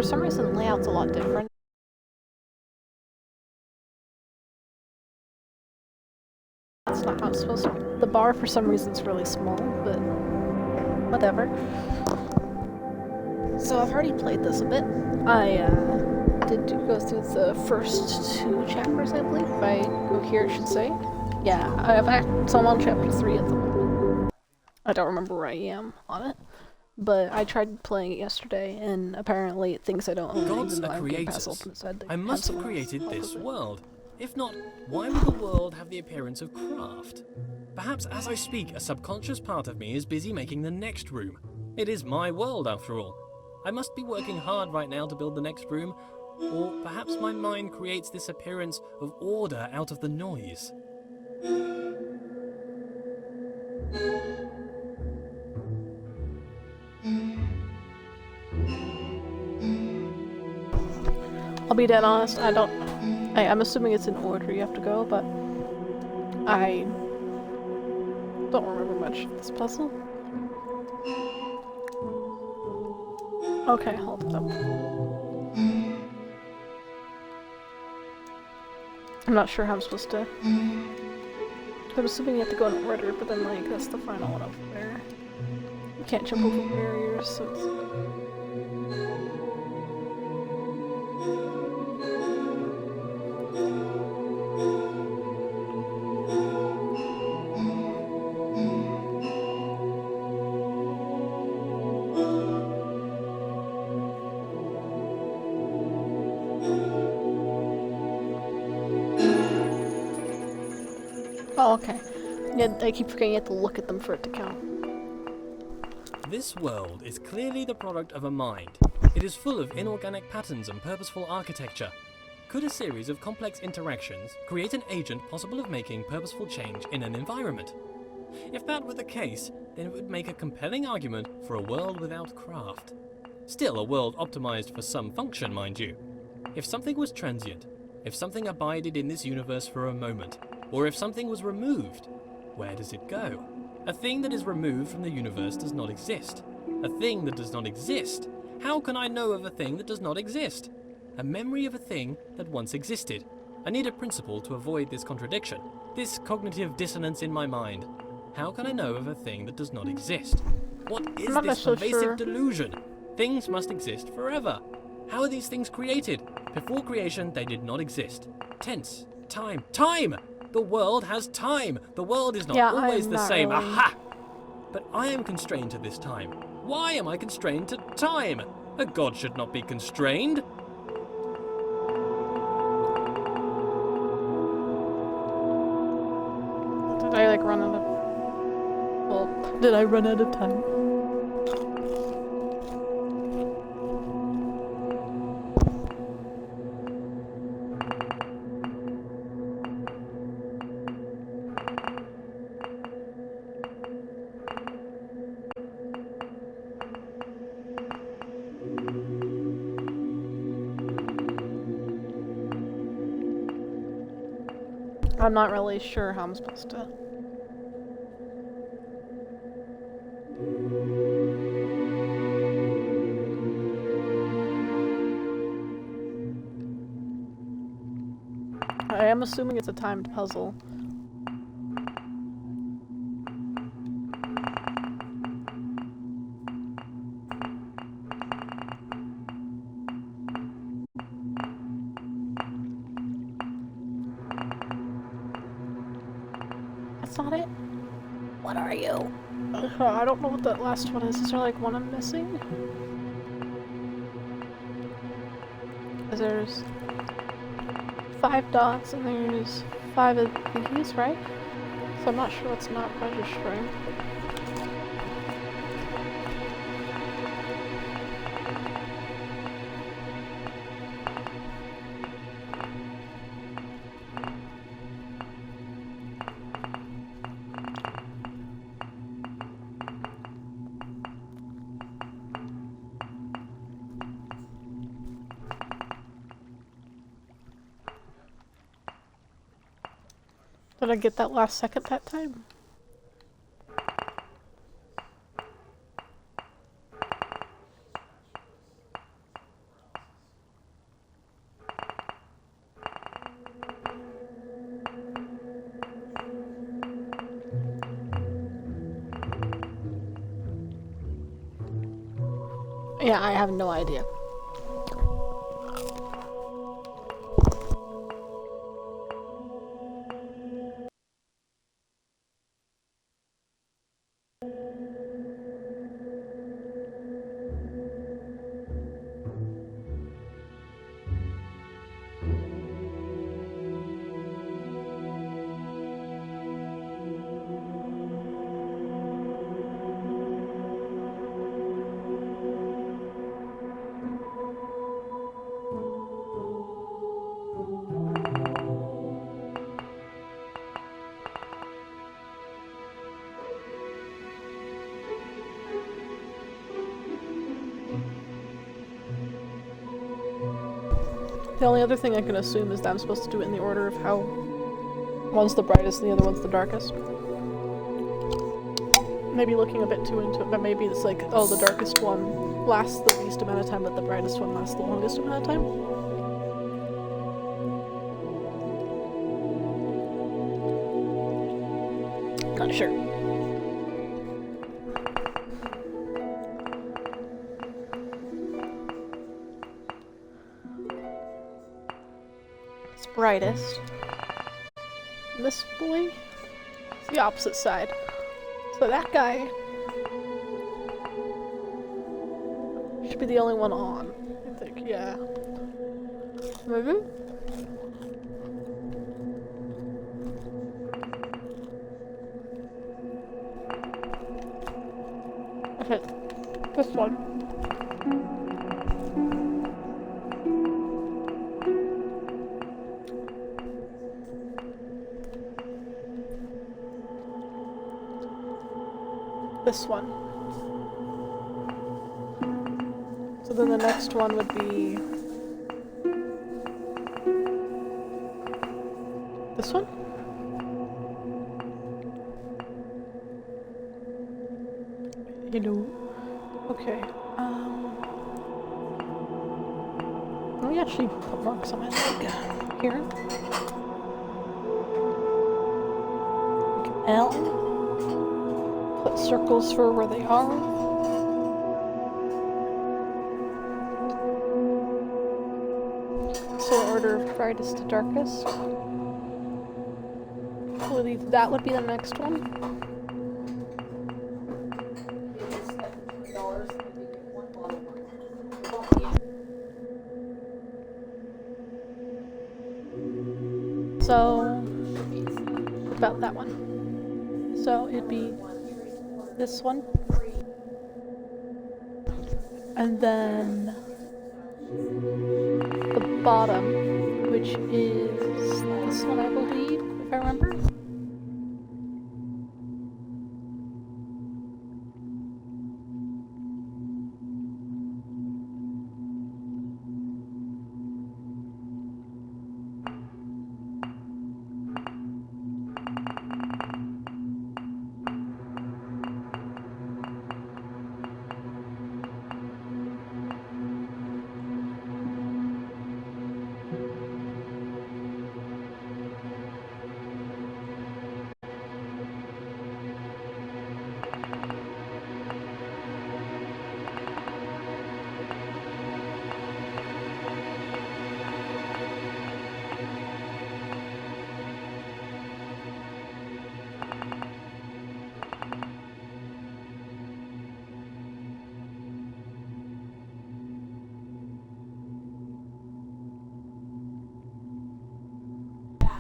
For some reason, the layout's a lot different. That's not how it's supposed to. The bar, for some reason, is really small, but whatever. So I've already played this a bit. I did go through the first 2 chapters, I believe. If I go here, it should say. Yeah, so I'm on chapter 3 at the moment. I don't remember where I am on it. But I tried playing it yesterday, and apparently it thinks I don't own it, Gods even though are I have Game Pass creators. open inside. I must have created this world. If not, why would the world have the appearance of craft? Perhaps as I speak, a subconscious part of me is busy making the next room. It is my world, after all. I must be working hard right now to build the next room, or perhaps my mind creates this appearance of order out of the noise. I'll be dead honest, I'm assuming it's in order you have to go, but I don't remember much of this puzzle. Okay, hold up. I'm not sure how I'm supposed to. I'm assuming you have to go in order, but then like that's the final one up there. You can't jump over barriers, so it's... Oh, okay. Yeah, I keep forgetting you have to look at them for it to count. This world is clearly the product of a mind. It is full of inorganic patterns and purposeful architecture. Could a series of complex interactions create an agent possible of making purposeful change in an environment? If that were the case, then it would make a compelling argument for a world without craft. Still a world optimized for some function, mind you. If something was transient, if something abided in this universe for a moment, or if something was removed, where does it go? A thing that is removed from the universe does not exist. A thing that does not exist? How can I know of a thing that does not exist? A memory of a thing that once existed. I need a principle to avoid this contradiction, this cognitive dissonance in my mind. How can I know of a thing that does not exist? What is this pervasive delusion? Things must exist forever. How are these things created? Before creation, they did not exist. Tense. Time. Time! The world has time. The world is not always the same. Really. Aha! But I am constrained to this time. Why am I constrained to time? A god should not be constrained. Did I like run out of... Well, did I run out of time? I'm not really sure how I'm supposed to. I am assuming it's a timed puzzle. That's not it. What are you? I don't know what that last one is. Is there like one I'm missing? There's 5 dots and there's 5 of these, right? So I'm not sure what's not registering. Did I get that last second that time? Yeah, I have no idea. The only other thing I can assume is that I'm supposed to do it in the order of how one's the brightest and the other one's the darkest. Maybe looking a bit too into it, but maybe it's like, oh, the darkest one lasts the least amount of time, but the brightest one lasts the longest amount of time. Not sure. It's brightest. And this boy is the opposite side. So that guy should be the only one on, I think, yeah. Maybe? Okay, this one. This one. So then the next one would be this one? Hello. Okay. Let me actually put marks on my leg here. Like an L. Put circles for where they are. So order of brightest to darkest. That would be the next one. So about that one. So it'd be this one, and then the bottom, which is this one, I believe, if I remember.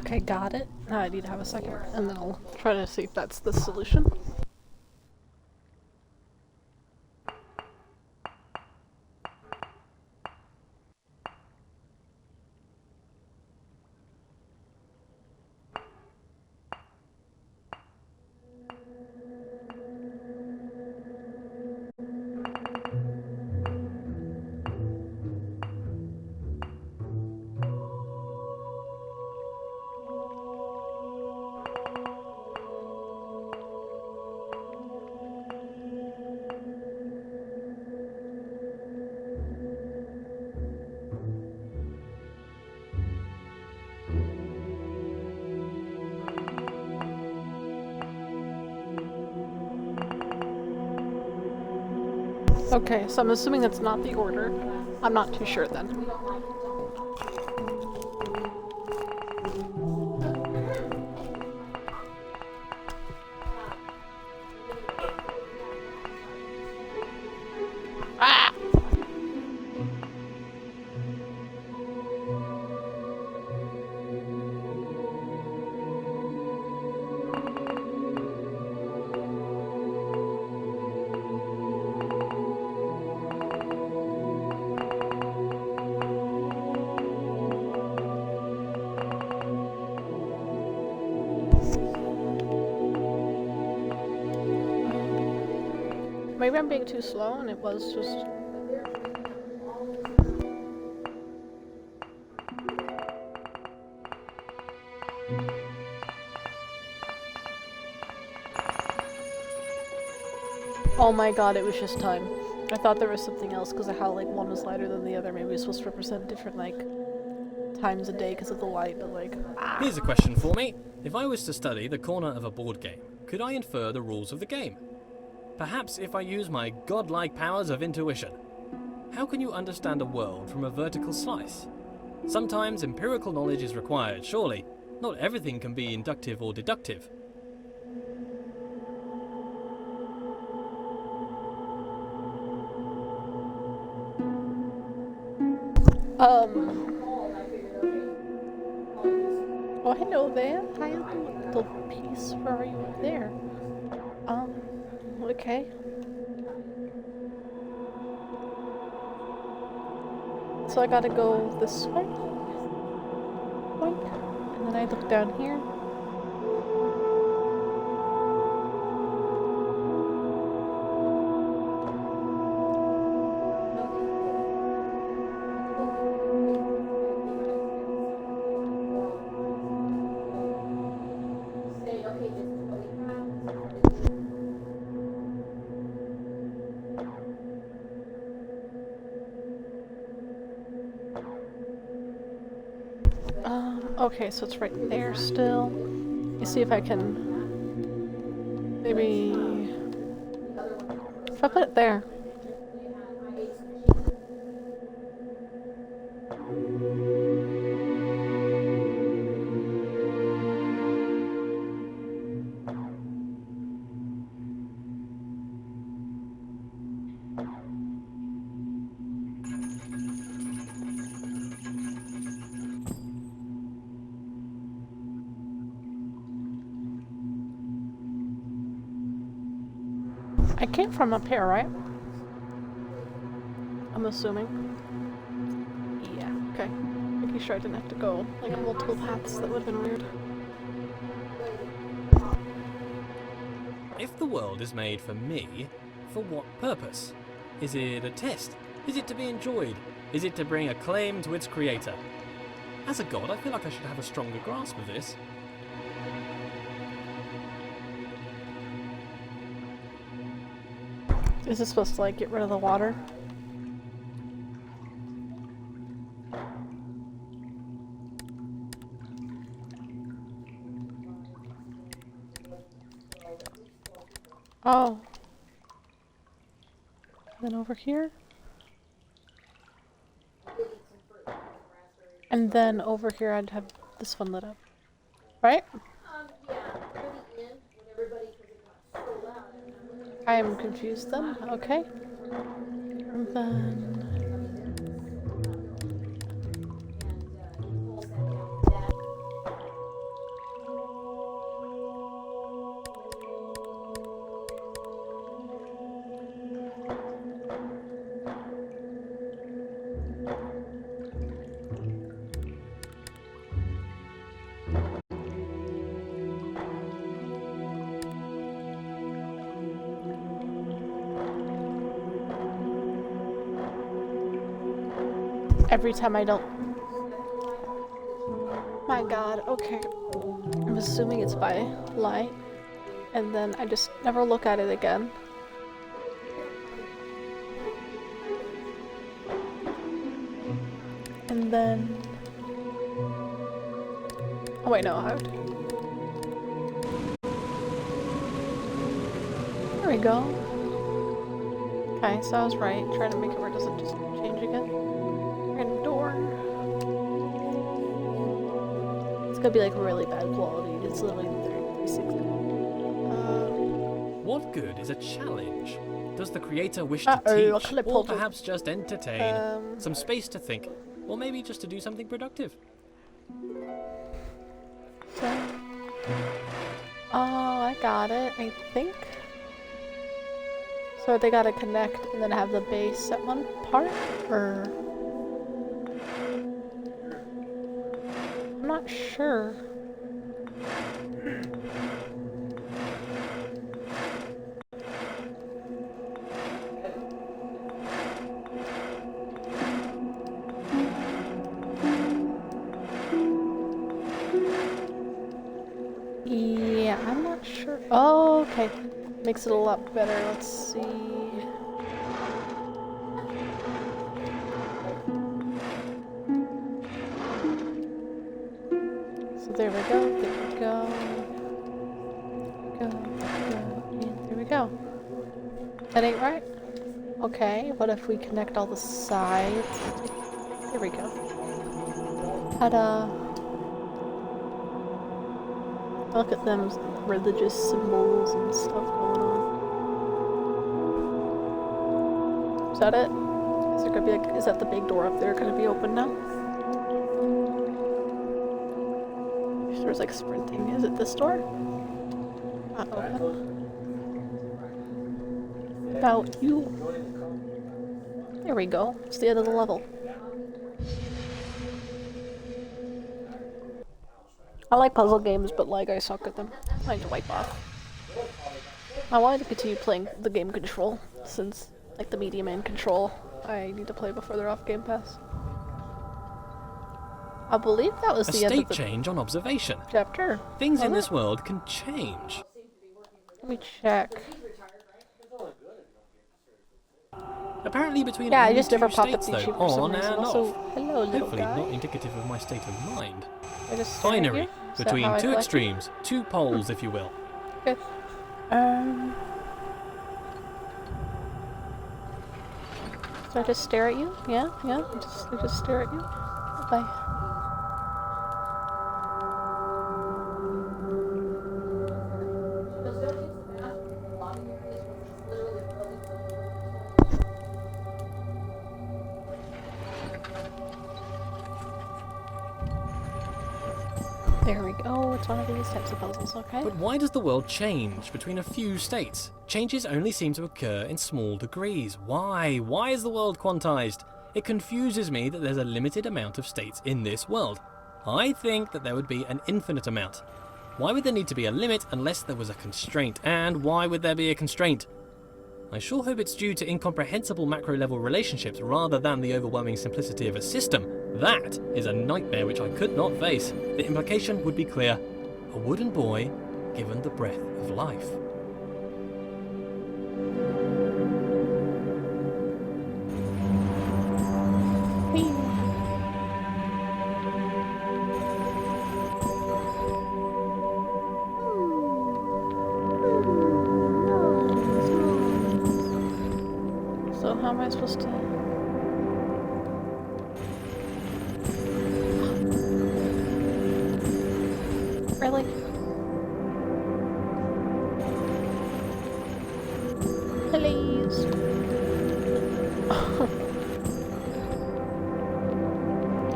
Okay, got it. Now I need to have a second, and then I'll try to see if that's the solution. Okay, so I'm assuming that's not the order. I'm not too sure then. Ah! Maybe I'm being too slow and it was just... Oh my god, it was just time. I thought there was something else because of how like one was lighter than the other. Maybe it's supposed to represent different like times a day because of the light, but like... Here's a question for me. If I was to study the corner of a board game, could I infer the rules of the game? Perhaps if I use my godlike powers of intuition. How can you understand a world from a vertical slice? Sometimes empirical knowledge is required, surely. Not everything can be inductive or deductive. Oh, hello there. Hi, little piece. Where are you there? Okay. So I gotta go this way. Boink. And then I look down here. Okay, so it's right there still. Let me see if I can... Maybe... If I put it there. I came from up here, right? I'm assuming. Yeah, okay. Making sure I didn't have to go like multiple paths, that would have been weird. If the world is made for me, for what purpose? Is it a test? Is it to be enjoyed? Is it to bring acclaim to its creator? As a god, I feel like I should have a stronger grasp of this. Is this supposed to like get rid of the water? Oh. Then over here. And then over here I'd have this one lit up. Right? I am confused then. Okay. And then... Every time I don't... My god, okay. I'm assuming it's by light. And then I just never look at it again. And then... Oh wait, no, I would... There we go. Okay, so I was right. Trying to make it where it doesn't just change again. Random door. It's gonna be like really bad quality. It's literally 360. What good is a challenge? Does the creator wish Uh-oh, to a teach, clip or holder. perhaps just entertain? Some space to think, or maybe just to do something productive? Oh, I got it, I think. So they gotta connect and then have the base at one part? Or... I'm not sure. Yeah, I'm not sure. Oh, okay. Makes it a lot better. Let's see. So there we go. There we go. And there we go. That ain't right? Okay, what if we connect all the sides? There we go. Ta-da! Look at them religious symbols and stuff going on. Is that it? Is there gonna be like, is that the big door up there gonna be open now? There's like sprinting. Is it this door? Not open. About you. There we go. It's the end of the level. I like puzzle games, but like I suck at them. I need to wipe off. I wanted to continue playing the game Control, since like the Media Man Control I need to play before they're off Game Pass. I believe that was A the end state of the change on observation. chapter. Things in Was this it? world can change. Let me check. Apparently between Yeah, I only just never two popped up states the though, achievement for some on reason. and Also, off. hello, little Hopefully guy. not indicative of my state of mind. I just stare at Binary, you? Is that between how I two collect it? extremes, two poles if you will. Okay. So I just stare at you? Yeah, yeah. I just stare at you. Bye. There we go. It's one of these types of puzzles. Okay. But why does the world change between a few states? Changes only seem to occur in small degrees. Why? Why is the world quantized? It confuses me that there's a limited amount of states in this world. I think that there would be an infinite amount. Why would there need to be a limit unless there was a constraint? And why would there be a constraint? I sure hope it's due to incomprehensible macro-level relationships rather than the overwhelming simplicity of a system. That is a nightmare which I could not face. The implication would be clear. A wooden boy given the breath of life. So how am I supposed to... Really? Please.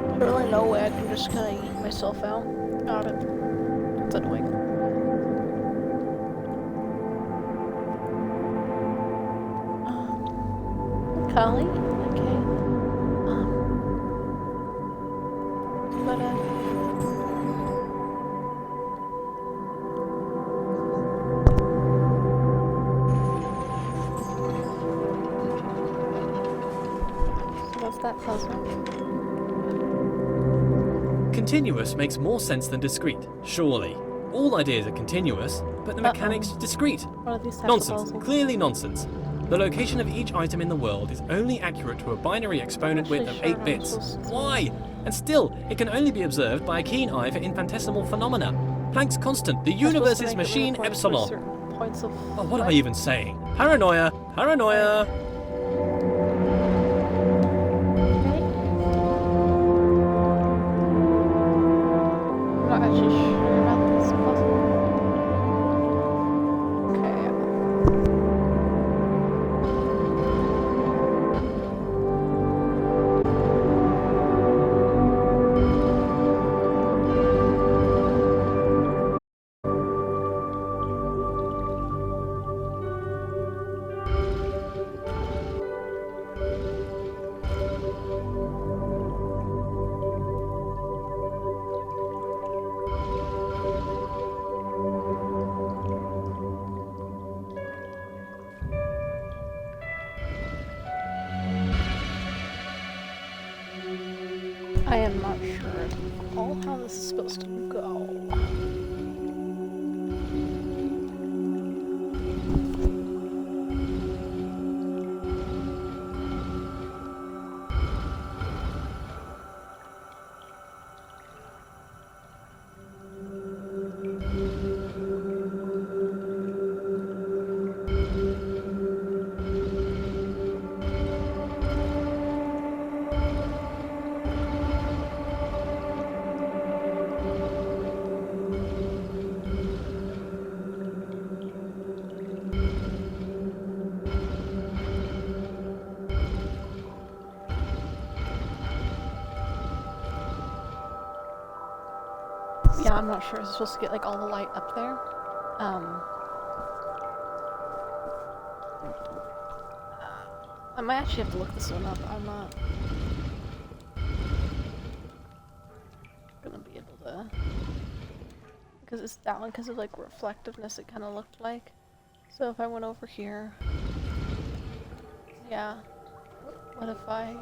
There's really no way I can just kind of eat myself out. Got it. It's annoying. Kali? Okay. But, so that's that puzzle. Continuous makes more sense than discrete, surely. All ideas are continuous, but the mechanics discrete. What are these types of Nonsense, puzzles? clearly nonsense. The location of each item in the world is only accurate to a binary exponent width of Actually, 8 sure, I'm bits. supposed to- Why? And still, it can only be observed by a keen eye for infinitesimal phenomena. Planck's constant, the Am I supposed to universe's make it machine really point for epsilon. certain points of Oh, what am I light? even saying? Paranoia! Paranoia! not actually sure about this puzzle. Okay. I am not sure at all how this is supposed to go. Yeah, I'm not sure. It's supposed to get like all the light up there. I might actually have to look this one up. I'm not gonna be able to, because it's that one because of like reflectiveness. It kind of looked like. So if I went over here, yeah. What if I?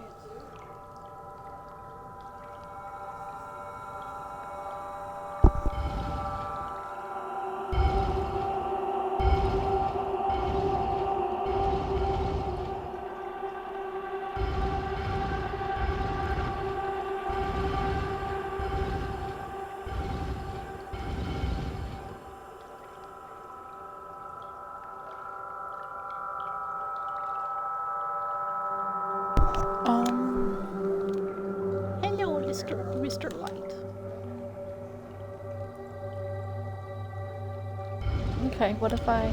Hello, Mr. Light. Okay, what if I...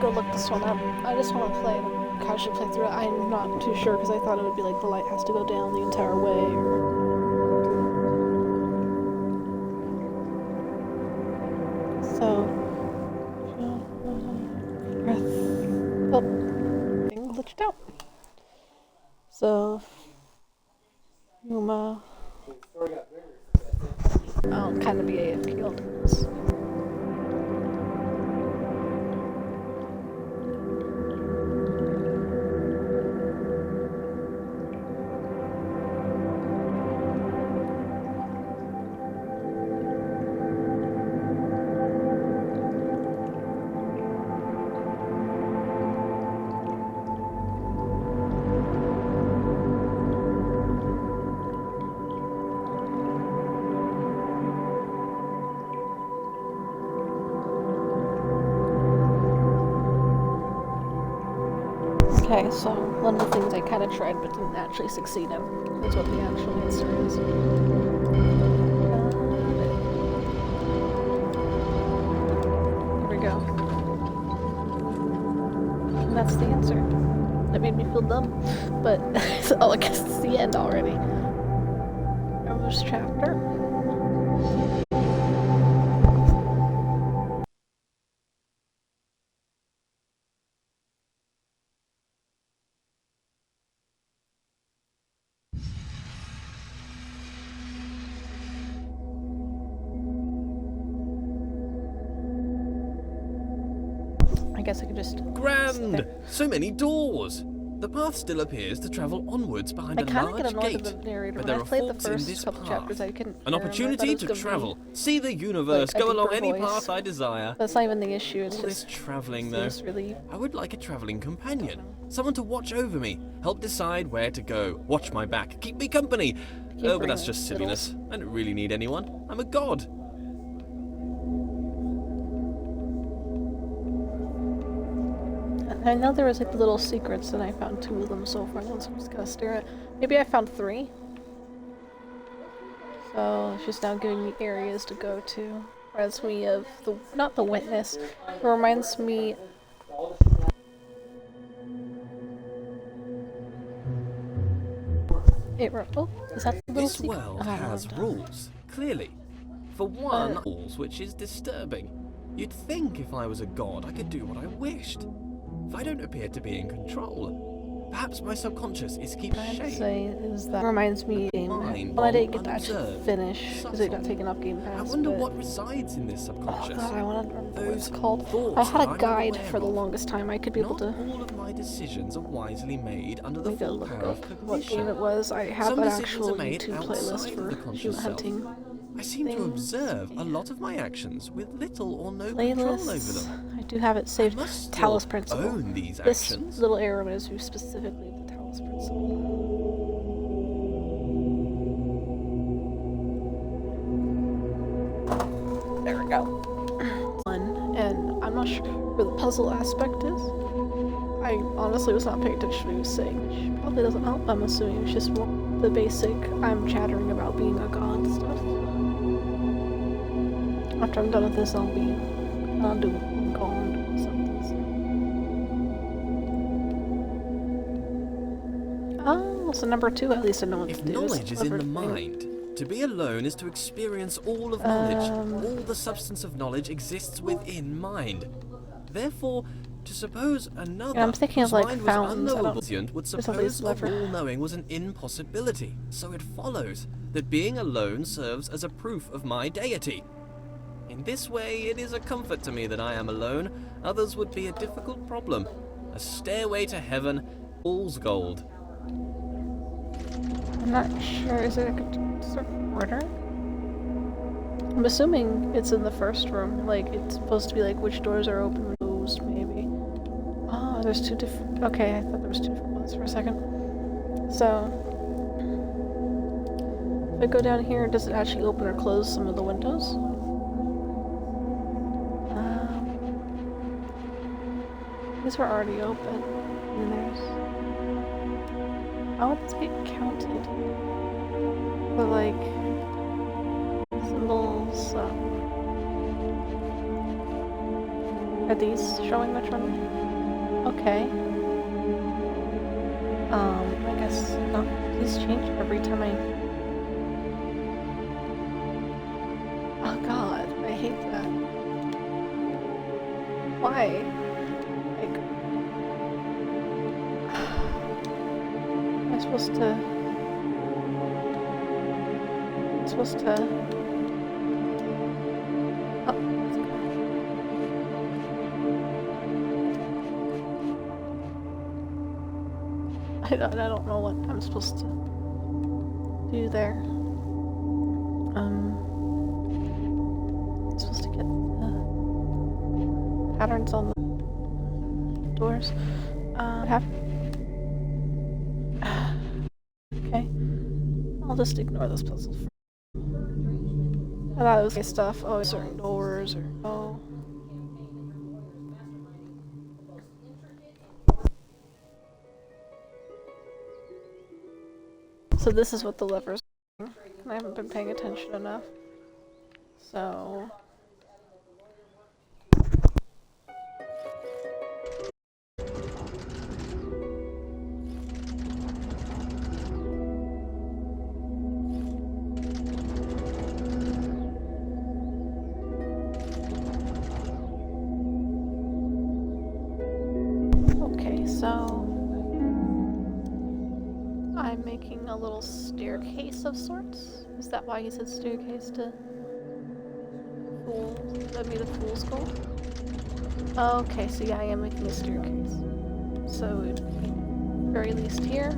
go look this one up. I just want to casually play through it. I'm not too sure because I thought it would be like the light has to go down the entire way. So, breath. Oh, thing glitched out. So, Pneuma. I'll kind of be AFK all this. Okay, so one of the things I kind of tried but didn't actually succeed at is what the actual answer is. Here we go. And that's the answer. That made me feel dumb, but oh, I guess it's the end already. First chapter. I guess I could just... Grand! So many doors! The path still appears to travel onwards behind I a kind of large get annoyed gate, with the narrator. but When there I are played the faults in first this couple path. chapters, I couldn't An hear him. I thought opportunity it was to gonna be, travel, see the universe, like, a go along deeper any voice. path I desire. That's not even the issue. It's All just this travelling, it's though. just really... I would like a travelling companion. Someone to watch over me, help decide where to go, watch my back, keep me company. Oh, but that's just silliness. I don't really need anyone. I'm a god. I know there was like little secrets, and I found 2 of them so far. So I'm just gonna stare at. Maybe I found 3. So it's just now giving me areas to go to. Reminds me of the not the witness. It reminds me. Oh, is that the little This secret? world Oh, has no. rules, clearly. For one, rules which is disturbing. You'd think if I was a god I could do what I wished. If I don't appear to be in control, perhaps my subconscious is keeping What I'm trying to shape. say is that reminds me of Game Pass. Mind, Well, I didn't get to actually unobserved, finish because it got subtle. taken off Game Pass. I wonder but... what resides in this Oh subconscious. god, I want to remember what it's Those called. thoughts I had that a I'm guide unaware for the of. longest time. I could be able Not to all of my decisions are wisely made under the maybe full look power of up what game cognition. it was. I have Some an decisions actual are made YouTube outside playlist of for the conscious shoot self. hunting. I seem to thing. observe a lot of my actions with little or no control over Playlists. them. I do have it saved. I must Talos still Principle. own these This actions. little arrow reminds me specifically of the Talos Principle. There we go. And I'm not sure where the puzzle aspect is. I honestly was not paying attention to what he was saying, which probably doesn't help. I'm assuming it's just more the basic I'm chattering about being a god stuff. After I'm done with this, I'll be on doing gone or something. Oh, so number 2, at least I know what If to do. knowledge is in the Clever. mind, to be alone is to experience all of knowledge. All the substance of knowledge exists within mind. Therefore, to suppose another Yeah, I'm thinking of, whose like, mind was fountains. I don't- unknowable would there's somebody's suppose of lever. all knowing was an impossibility. So it follows that being alone serves as a proof of my deity. In this way, it is a comfort to me that I am alone. Others would be a difficult problem. A stairway to heaven, all's gold. I'm not sure. Is it a certain order? I'm assuming it's in the first room. Like, it's supposed to be like which doors are open, closed, maybe. Oh, there's 2 different. Okay, I thought there was 2 different ones for a second. So, if I go down here, does it actually open or close some of the windows? These were already open. And there's. How would this be counted? The like symbols. Are these showing which one? Okay. I guess not. These change every time I. Oh god, I hate that. Why? Like, am I supposed to? I'm supposed to. Oh, let's go. I don't know what I'm supposed to do there. I'm supposed to get the patterns on the doors. Have. Okay. I'll just ignore this puzzle. I thought it was like stuff. Oh, certain doors or oh. So this is what the lever's doing. I haven't been paying attention enough. So okay, so I'm making a little staircase of sorts. Is that why he said staircase to fools? That'd be the fool's gold? Okay, so yeah, I am making a staircase. So, at very least here.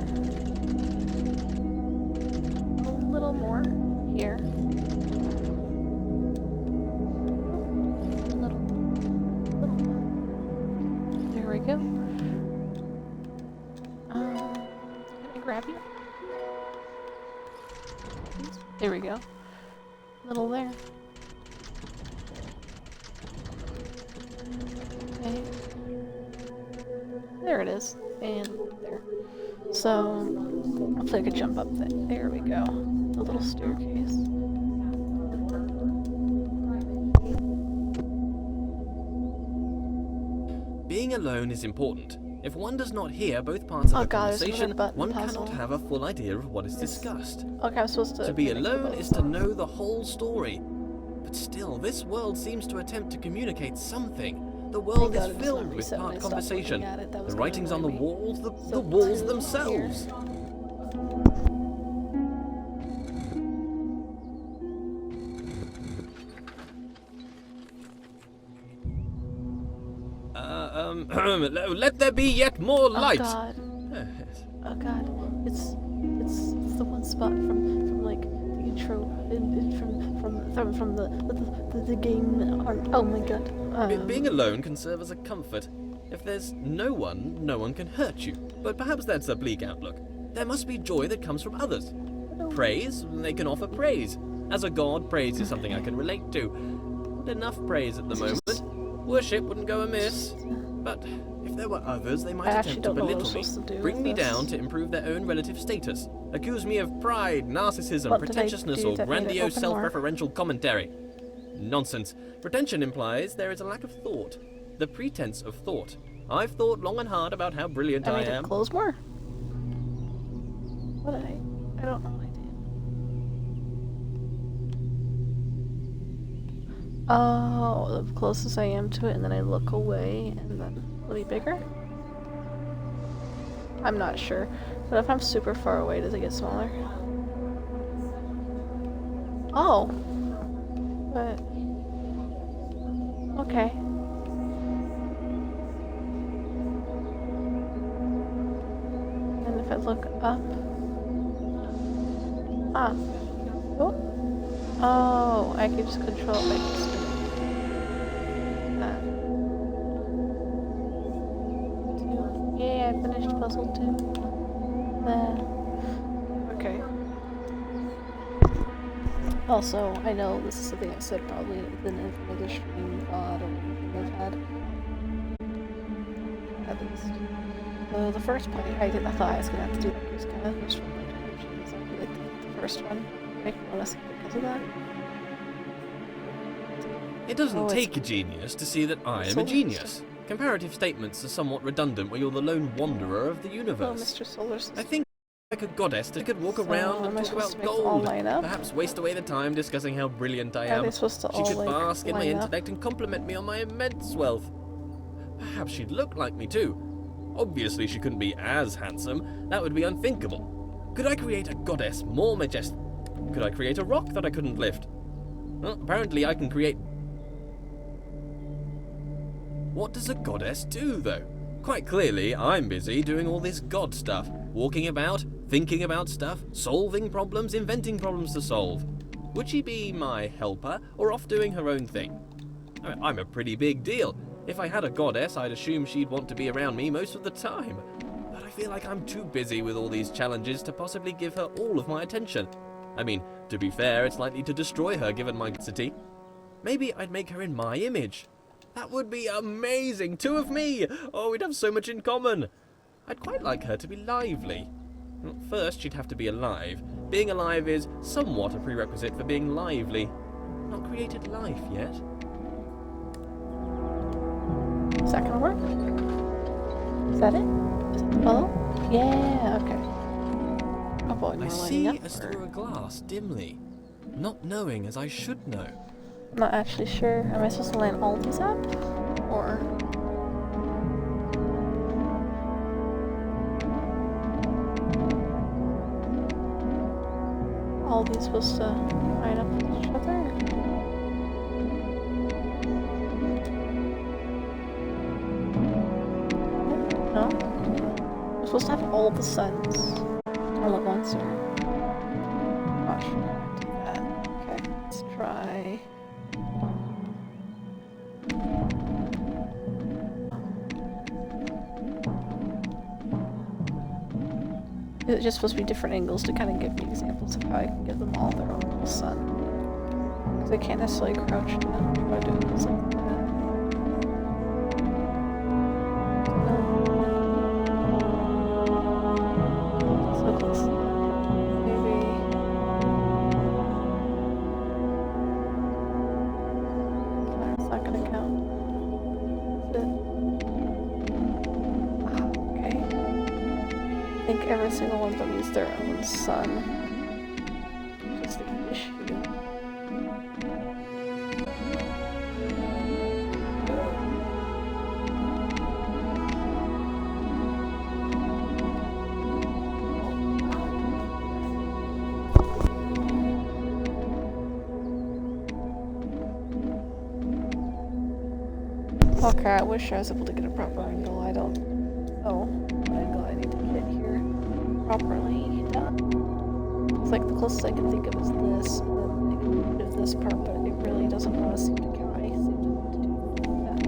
A little more here. A little. There we go. Can I grab you? There we go. Little there. Okay. There it is. And there. So, hopefully I could jump up there. There we go. A little staircase. Being alone is important. If one does not hear both parts of the conversation, one cannot have a full idea of what is discussed. Okay, I'm supposed to... To be alone is to know the whole story. But still, this world seems to attempt to communicate something. The world is filled with part conversation. The writings on the walls, the walls themselves. Let there be yet more light. Oh god. Oh god. It's the one spot from like the intro from the game art. Oh my god. Being alone can serve as a comfort. If there's no one can hurt you. But perhaps that's a bleak outlook. There must be joy that comes from others. Praise, they can offer praise. As a god, praise is something I can relate to. Not enough praise at the moment. Worship wouldn't go amiss. But if there were others, they might attempt to belittle me, bring me down to improve their own relative status, accuse me of pride, narcissism, pretentiousness, or grandiose self-referential commentary. Nonsense. Pretension implies there is a lack of thought. The pretense of thought. I've thought long and hard about how brilliant I am. Close more. What did I don't know what I did. Oh, the closest I am to it, and then I look away, and then it'll be bigger? I'm not sure. But if I'm super far away, does it get smaller? Oh. But... okay. And if I look up... ah. Oh. Oh, I can just control it by spinning. Yay, I finished puzzle 2. There. Okay. Also, I know this is something I've said probably within every other stream VOD or anything I've had. At least. The first part, I thought I was gonna have to do like this kind of first one, like the first one. Make me want to because of that. It doesn't take a genius to see that I am a genius. Comparative statements are somewhat redundant when you're the lone wanderer of the universe. Mr. Solar System. I think like a goddess that could walk around and talk about gold, perhaps waste away the time discussing how brilliant I am. She could bask in my intellect and compliment me on my immense wealth. Perhaps she'd look like me too. Obviously she couldn't be as handsome, that would be unthinkable. Could I create a goddess more majestic? Could I create a rock that I couldn't lift? Well, apparently I can create... What does a goddess do, though? Quite clearly, I'm busy doing all this god stuff. Walking about, thinking about stuff, solving problems, inventing problems to solve. Would she be my helper, or off doing her own thing? I'm a pretty big deal. If I had a goddess, I'd assume she'd want to be around me most of the time. But I feel like I'm too busy with all these challenges to possibly give her all of my attention. I mean, to be fair, it's likely to destroy her given my city. Maybe I'd make her in my image. That would be amazing! 2 of me! Oh, we'd have so much in common! I'd quite like her to be lively. Well, first, she'd have to be alive. Being alive is somewhat a prerequisite for being lively. Not created life yet. Is that gonna work? Is that it? Is it the puzzle? Yeah, okay. Oh boy, I see as through a glass, dimly. Not knowing as I should know. I'm not actually sure. Am I supposed to line all these up? Or... all these supposed to line up with each other? supposed to have all the suns all at once, or... Gosh, do that. Okay, let's try... Is it just supposed to be different angles to kind of give me examples of how I can give them all their own little sun? Because I can't necessarily crouch down by doing things like that. So close. Maybe... That's not gonna count. Is it? Okay. I think every single one of them needs their own sun. Just the issue. Okay, I wish I was able to get a proper angle. I don't know what angle I need to get here properly done. It's like the closest I can think of is this, and then I can get rid of this part, but it really doesn't want to seem to count. I seem to want to do that.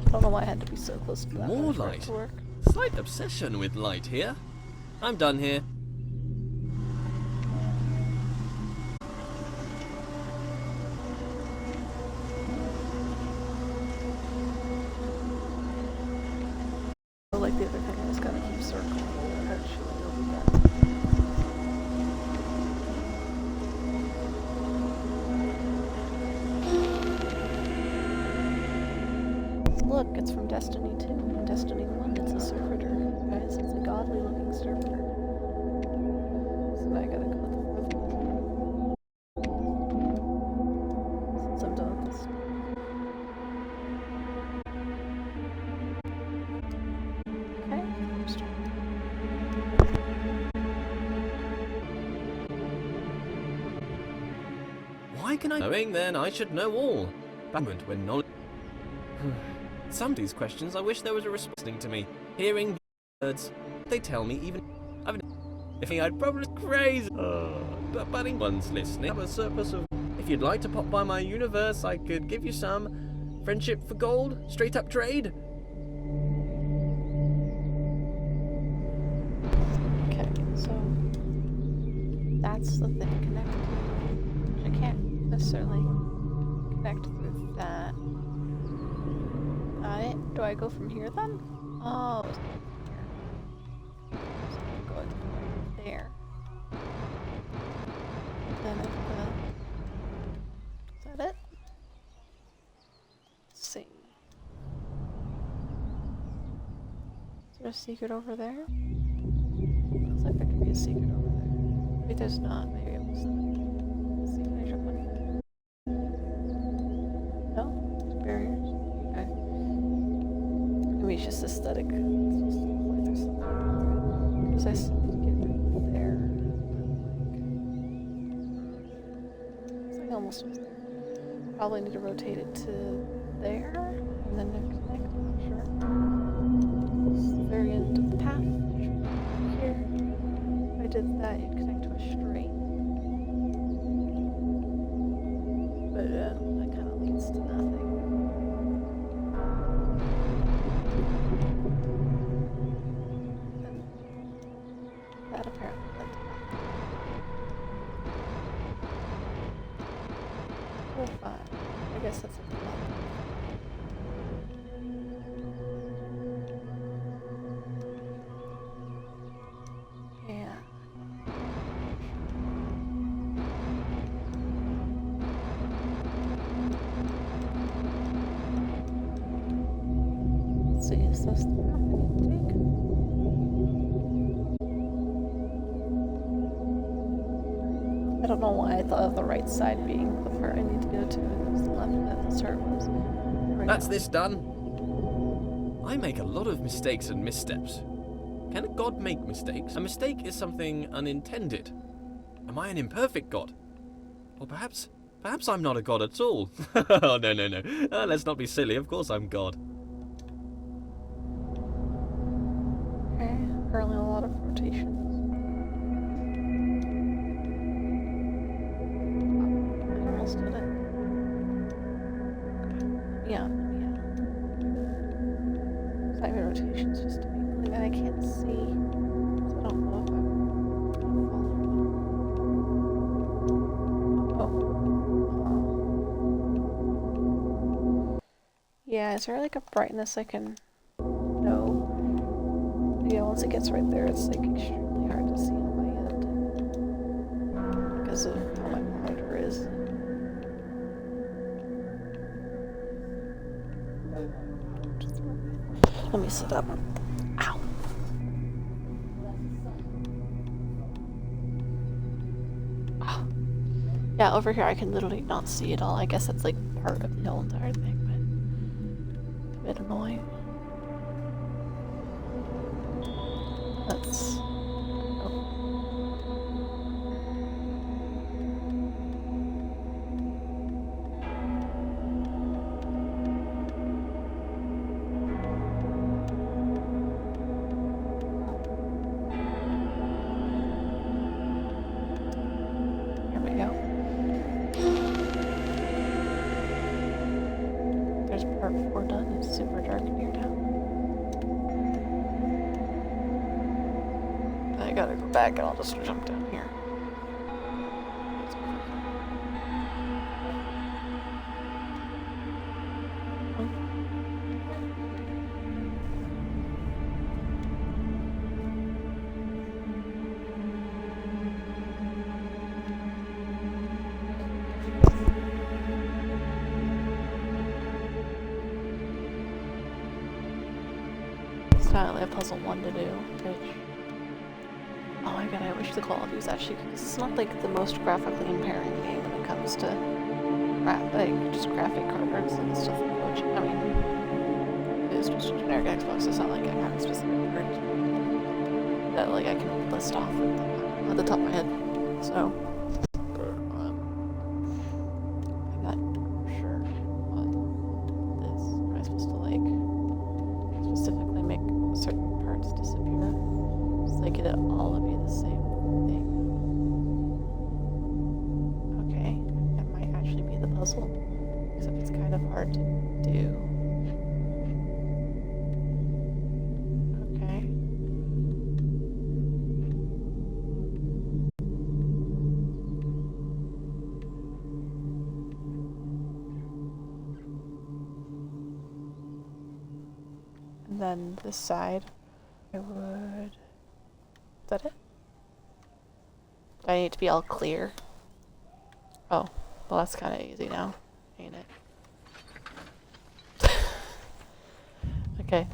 I don't know why I had to be so close to that. More for it light. to work. Slight obsession with light here. I'm done here. Like the other thing, I just gotta keep circling. Eventually, it'll be done. Look, it's from Destiny 2 and Destiny 1. It's a servitor, guys. It's a godly looking servitor. So now I gotta go with the fourth one. Since I'm done with this. Okay, I'm starting. Why can I... Knowing then, I should know all. Moment when knowledge... Some of these questions, I wish there was a responding to me. Hearing words, they tell me even... If I'd probably crazy. But budding ones listening, have a surplus of... If you'd like to pop by my universe, I could give you some. Friendship for gold, straight up trade. Okay, so that's the thing connected. I can't necessarily connect through that. Do I go from here then? Oh, it's here. So I'm going from there. Then I've got... Is that it? Let's see. Is there a secret over there? Looks like there could be a secret over there. Maybe there's not. Maybe it was the signature money. No? There's barriers? Okay. Maybe it's just aesthetic. It's supposed to look like there's something. Because I still need to get rid of there. It's like almost was there. Probably need to rotate it to there. And then connect. I'm not sure. It's the very end of the path. Here. If I did that, you'd connect to a straight. But that kind of leads to nothing. And that apparently led to nothing. Oh, fine. I guess that's a lot. Yeah. Let's see, is this the path I need to take? I don't know why I thought of the right side being the part I need to go to, and it was the left that the start was. There we That's go. this done. I make a lot of mistakes and missteps. Can a god make mistakes? A mistake is something unintended. Am I an imperfect god? Or perhaps I'm not a god at all. Oh, no. Let's not be silly. Of course I'm god. Okay, apparently a lot of rotations. I almost did it. Yeah. Side rotations just to be clear. And I can't see. So I don't know if I'm following. Oh. Yeah, is there like a brightness I can know? Yeah, once it gets right there, it's like extremely hard to see on my end because of how my monitor is. Let me sit up. Ow. Oh. Yeah, over here I can literally not see it all. I guess that's like part of the whole entire thing, but a bit annoying. Let's... Here we go. There's part 4 done. It's super dark in here now. I gotta go back and I'll just jump down here. It's finally a puzzle 1 to do, which... Oh my god, I wish the quality was actually, because it's not like the most graphically impairing game when it comes to just graphic cards and stuff like that. I mean, it's just a generic Xbox, it's not like I have specific cards that like I can list off at the top of my head. So, I'm not sure what this. Am I supposed to like specifically make certain parts disappear? Just like it all to be the same thing. Okay, that might actually be the puzzle, except it's kind of hard to do. Okay. And then this side, I would... Is that it? Do I need to be all clear? Oh, well that's kind of easy now, ain't it? Okay,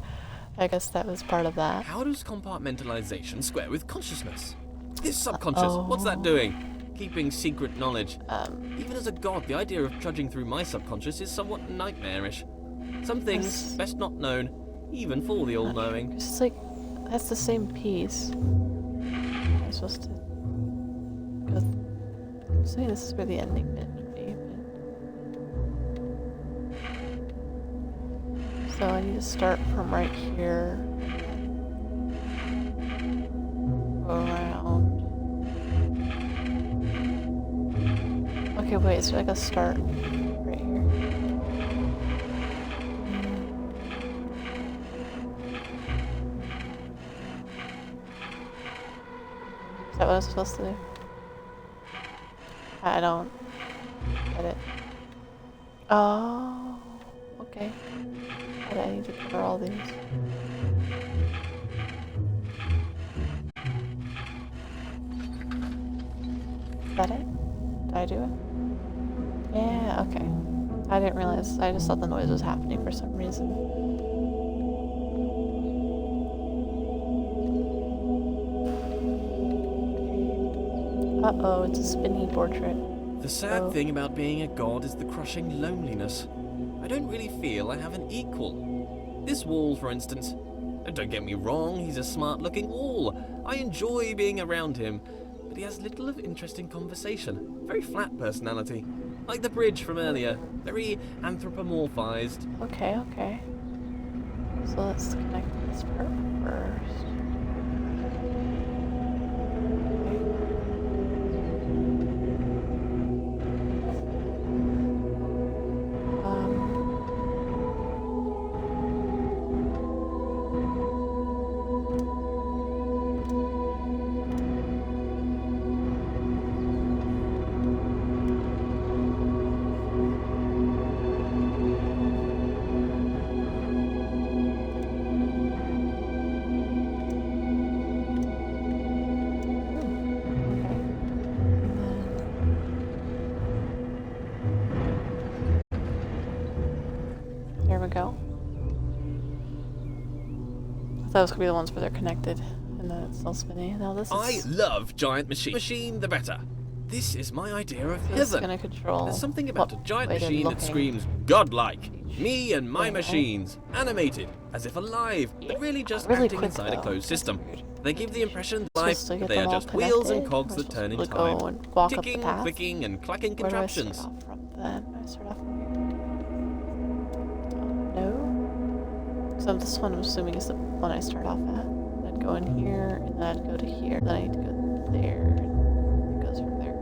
I guess that was part of that. How does compartmentalization square with consciousness? This subconscious, what's that doing? Keeping secret knowledge. Even as a god, the idea of trudging through my subconscious is somewhat nightmarish. Some things best not known, even for the all-knowing. It's like, that's the same piece. I'm supposed to go... I'm assuming this is where the ending bit would be, but... So I need to start from right here. Go around. Okay, wait, so I gotta start right here. Is that what I was supposed to do? I don't get it. Oh, okay. But I need to cover all these. Is that it? Did I do it? Yeah, okay. I didn't realize. I just thought the noise was happening for some reason. Uh-oh, it's a spinny portrait. The sad thing about being a god is the crushing loneliness. I don't really feel I have an equal. This wall, for instance. Don't get me wrong, he's a smart-looking wall. I enjoy being around him, but he has little of interesting conversation. Very flat personality. Like the bridge from earlier. Very anthropomorphized. Okay, okay. So let's connect this part first. There we go. I thought it was gonna be the ones where they're connected and then it's still spinning. Now this is. I love giant machine. Machine, the better. This is my idea of This is heaven. gonna control. There's something about a giant way they're machine that looking. screams godlike. Me and my Yeah. machines, animated, as if alive, but really just Really acting quick, inside a though. closed That's system. weird. They give the impression that Supposed life, to but get they them are all just wheels and connected? cogs We're that turn in supposed to go time. and walk up the Ticking, path? clicking, and clacking Where do I start contraptions. off from then? I start off from here. No. So this one I'm assuming is the one I start off at. I'd go in here, and then I'd go to here. Then I need to go there. And it goes from there.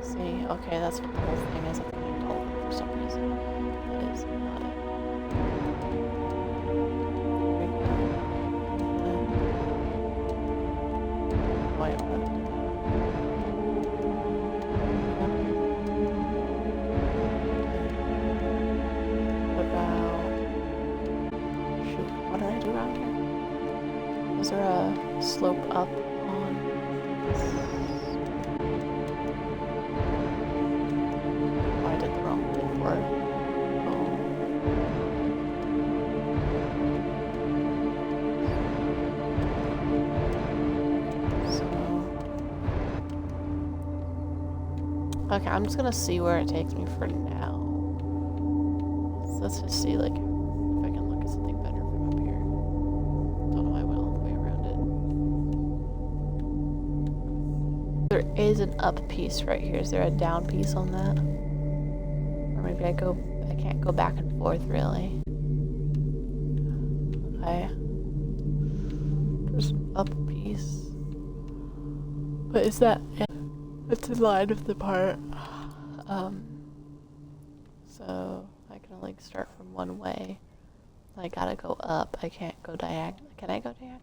See, okay, that's what the whole thing is. I think I told them for some reason. That is not it. There we go. Wait, what? What about... Shoot, what did I do around here? Was there a slope up on this? Oh, I did the wrong thing for it. Okay, I'm just gonna see where it takes me for now. So let's just see, like, if I can look at something better from up here. Don't know, I went all the way around it. There is an up piece right here. Is there a down piece on that? Or maybe I can't go back and forth really. Okay. There's an up piece. But is that it? It's in line with the part. So I can only start from one way. I gotta go up. I can't go diagonally. Can I go diagonally?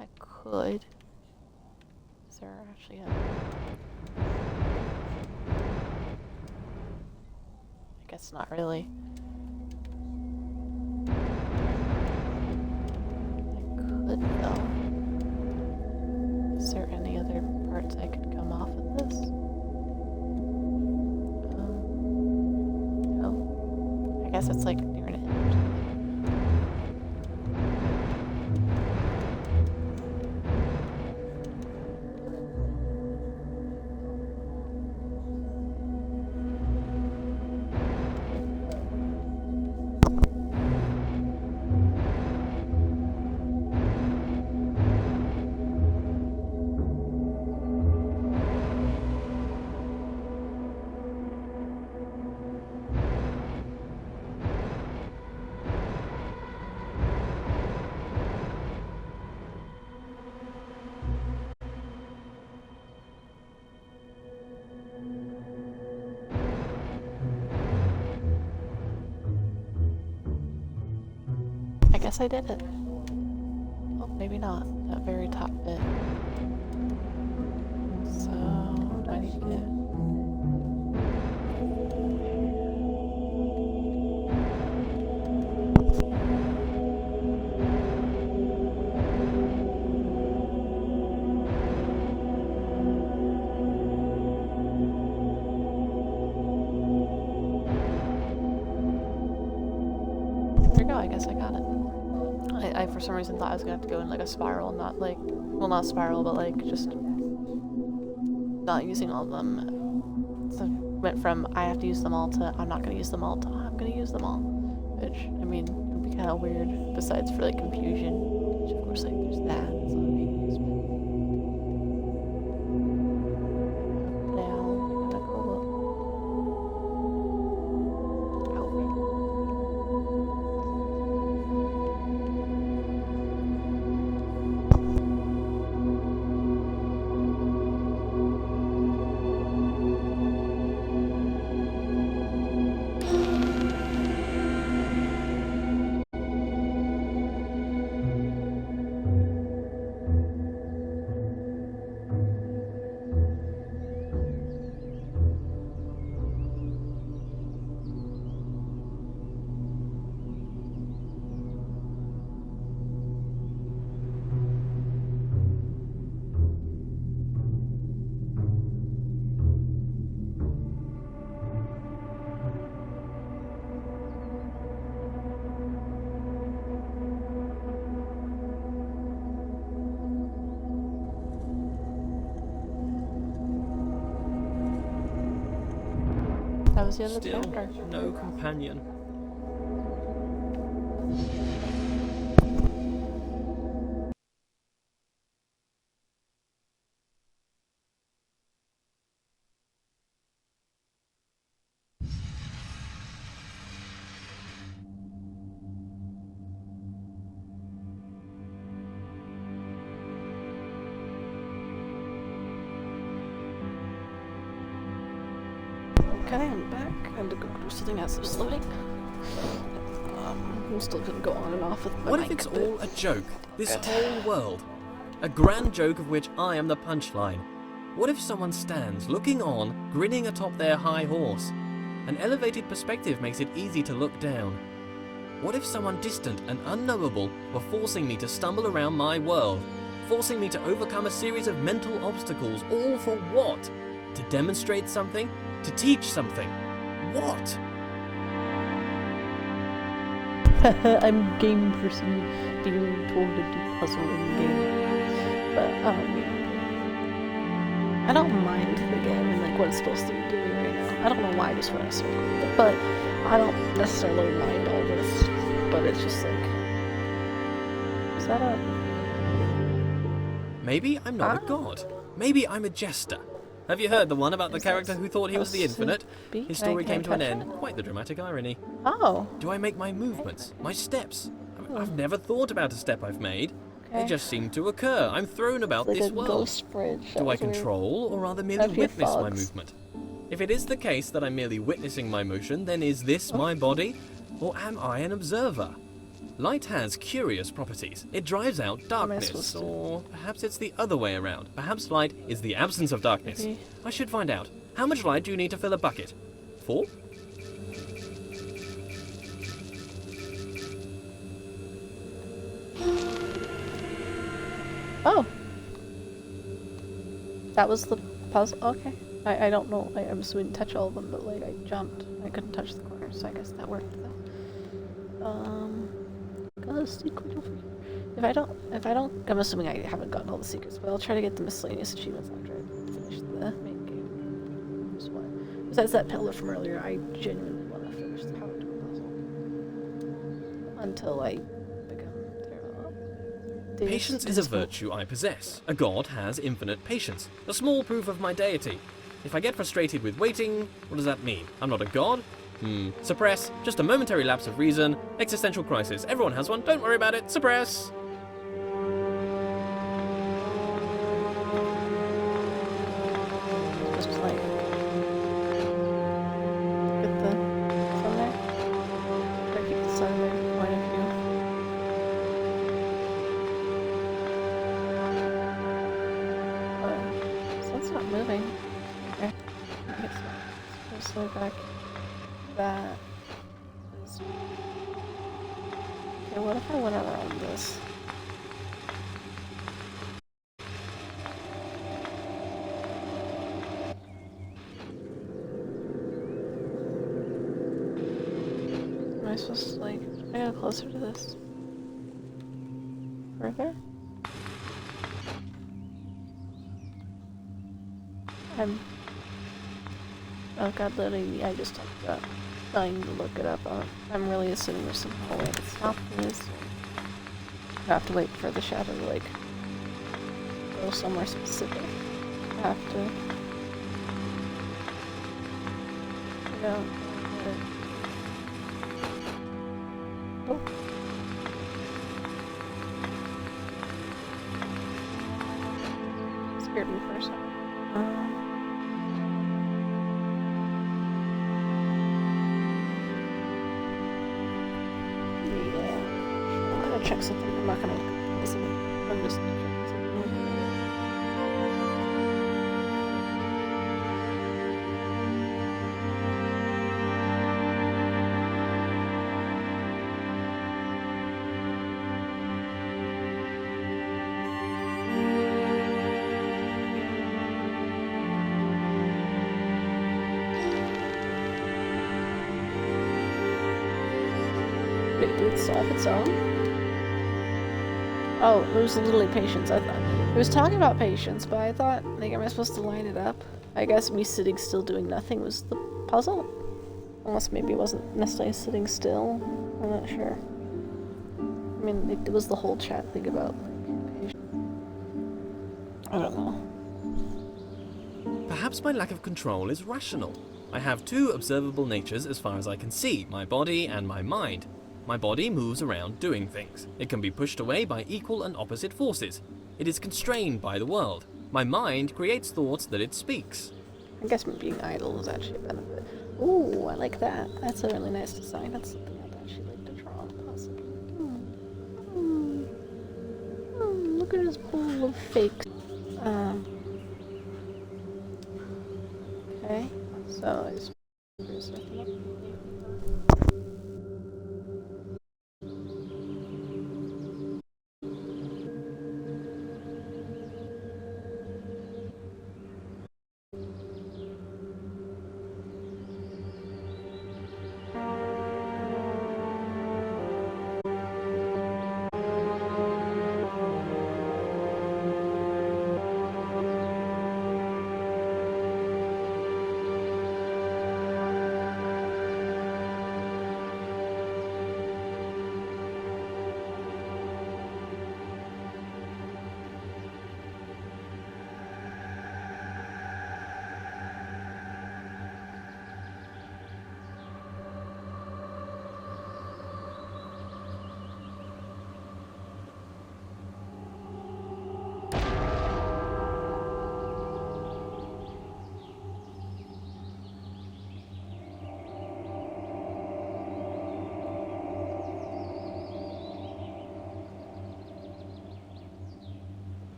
I could. Is there actually a... I guess not really. I could though. Is there any other parts I could come off of this? No. I guess it's like near an end or something. I guess I did it. Oh, maybe not. That very top bit. So, what do I need to do? There we go, I guess I got it. I for some reason thought I was gonna have to go in like a spiral, not like, well, not spiral, but like just not using all of them. So it went from I have to use them all to I'm not going to use them all to I'm going to use them all. Which, I mean, it would be kind of weird besides for like confusion. Which, of course, like, there's that. It's not being used. Now, gotta go That was the end of the Still, chapter. no companion. Okay, I'm back. I had to go do something as it was loading. I'm still gonna go on and off with my What mic if it's a bit. all a joke? This Good. whole world? A grand joke of which I am the punchline. What if someone stands, looking on, grinning atop their high horse? An elevated perspective makes it easy to look down. What if someone distant and unknowable were forcing me to stumble around my world? Forcing me to overcome a series of mental obstacles, all for what? To demonstrate something? To teach something? What? I'm game person being told to do puzzle in game. But I don't mind the game and like what it's supposed to be doing right now. I don't know why I just went in a circle with it, but I don't necessarily mind all this. But it's just like, is that a Maybe I'm not a god. Maybe I'm a jester. Have you heard the one about the character who thought he was the infinite? His story came to an end. Quite the dramatic irony. Oh. Do I make my movements, my steps? I've never thought about a step I've made. They Okay. just seem to occur. I'm thrown about Like this a world. ghost bridge. Do I control or rather merely That'd be a witness my fox. movement? If it is the case that I'm merely witnessing my motion, then is this my body? Or am I an observer? Light has curious properties. It drives out darkness, supposed to- or perhaps it's the other way around. Perhaps light is the absence of darkness. Maybe. I should find out. How much light do you need to fill a bucket? 4? Oh. That was the puzzle. Okay. I don't know. I'm assuming touch all of them, but like I jumped. I couldn't touch the corners, so I guess that worked though. Got a secret over here. If I don't, I'm assuming I haven't gotten all the secrets, but I'll try to get the miscellaneous achievements after I finish the main game. Just what? Besides that pillar from earlier, I genuinely want to finish the how to do a puzzle until I become terrible. Patience is a virtue I possess. A god has infinite patience. A small proof of my deity. If I get frustrated with waiting, what does that mean? I'm not a god? Suppress. Just a momentary lapse of reason. Existential crisis. Everyone has one. Don't worry about it. Suppress. Just like get the sun there. Try to keep the sun there. Point of view. Sun's not moving. Okay. I guess it's supposed to back. That is. Okay, what if I went around this? Am I supposed to like I gotta go closer to this? Further? Oh god, literally, I just talked about trying to look it up. I'm really assuming there's some way to stop this. I have to wait for the shadow to, like, go somewhere specific. I have to... Oh. Scared me for a second. Yeah. I'm gonna check something. I'm not gonna listen. I'm just gonna check something. Wait, did it solve its own? Oh, it was literally patience. I thought it was talking about patience, but I thought, like, am I supposed to line it up? I guess me sitting still doing nothing was the puzzle? Unless maybe it wasn't necessarily sitting still. I'm not sure. I mean, it was the whole chat thing about, like, patience. I don't know. Perhaps my lack of control is rational. I have two observable natures as far as I can see, my body and my mind. My body moves around doing things. It can be pushed away by equal and opposite forces. It is constrained by the world. My mind creates thoughts that it speaks. I guess me being idle is actually a benefit. Ooh, I like that. That's a really nice design. That's something I'd actually like to draw, possibly. Look at this bowl of fakes. Okay, so there's nothing up.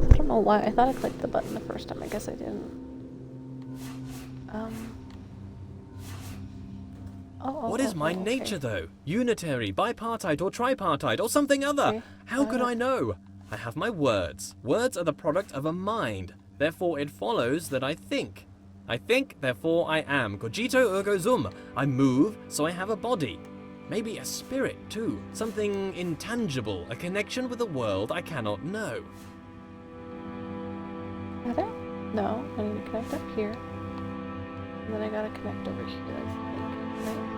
I don't know why. I thought I clicked the button the first time. I guess I didn't. What is my nature, though? Unitary, bipartite, or tripartite, or something other? Okay. How could I know? I have my words. Words are the product of a mind. Therefore, it follows that I think. I think, therefore I am. Cogito ergo sum. I move, so I have a body. Maybe a spirit, too. Something intangible, a connection with a world I cannot know. Are there? No, I need to connect up here. And then I gotta connect over here, I think. Right?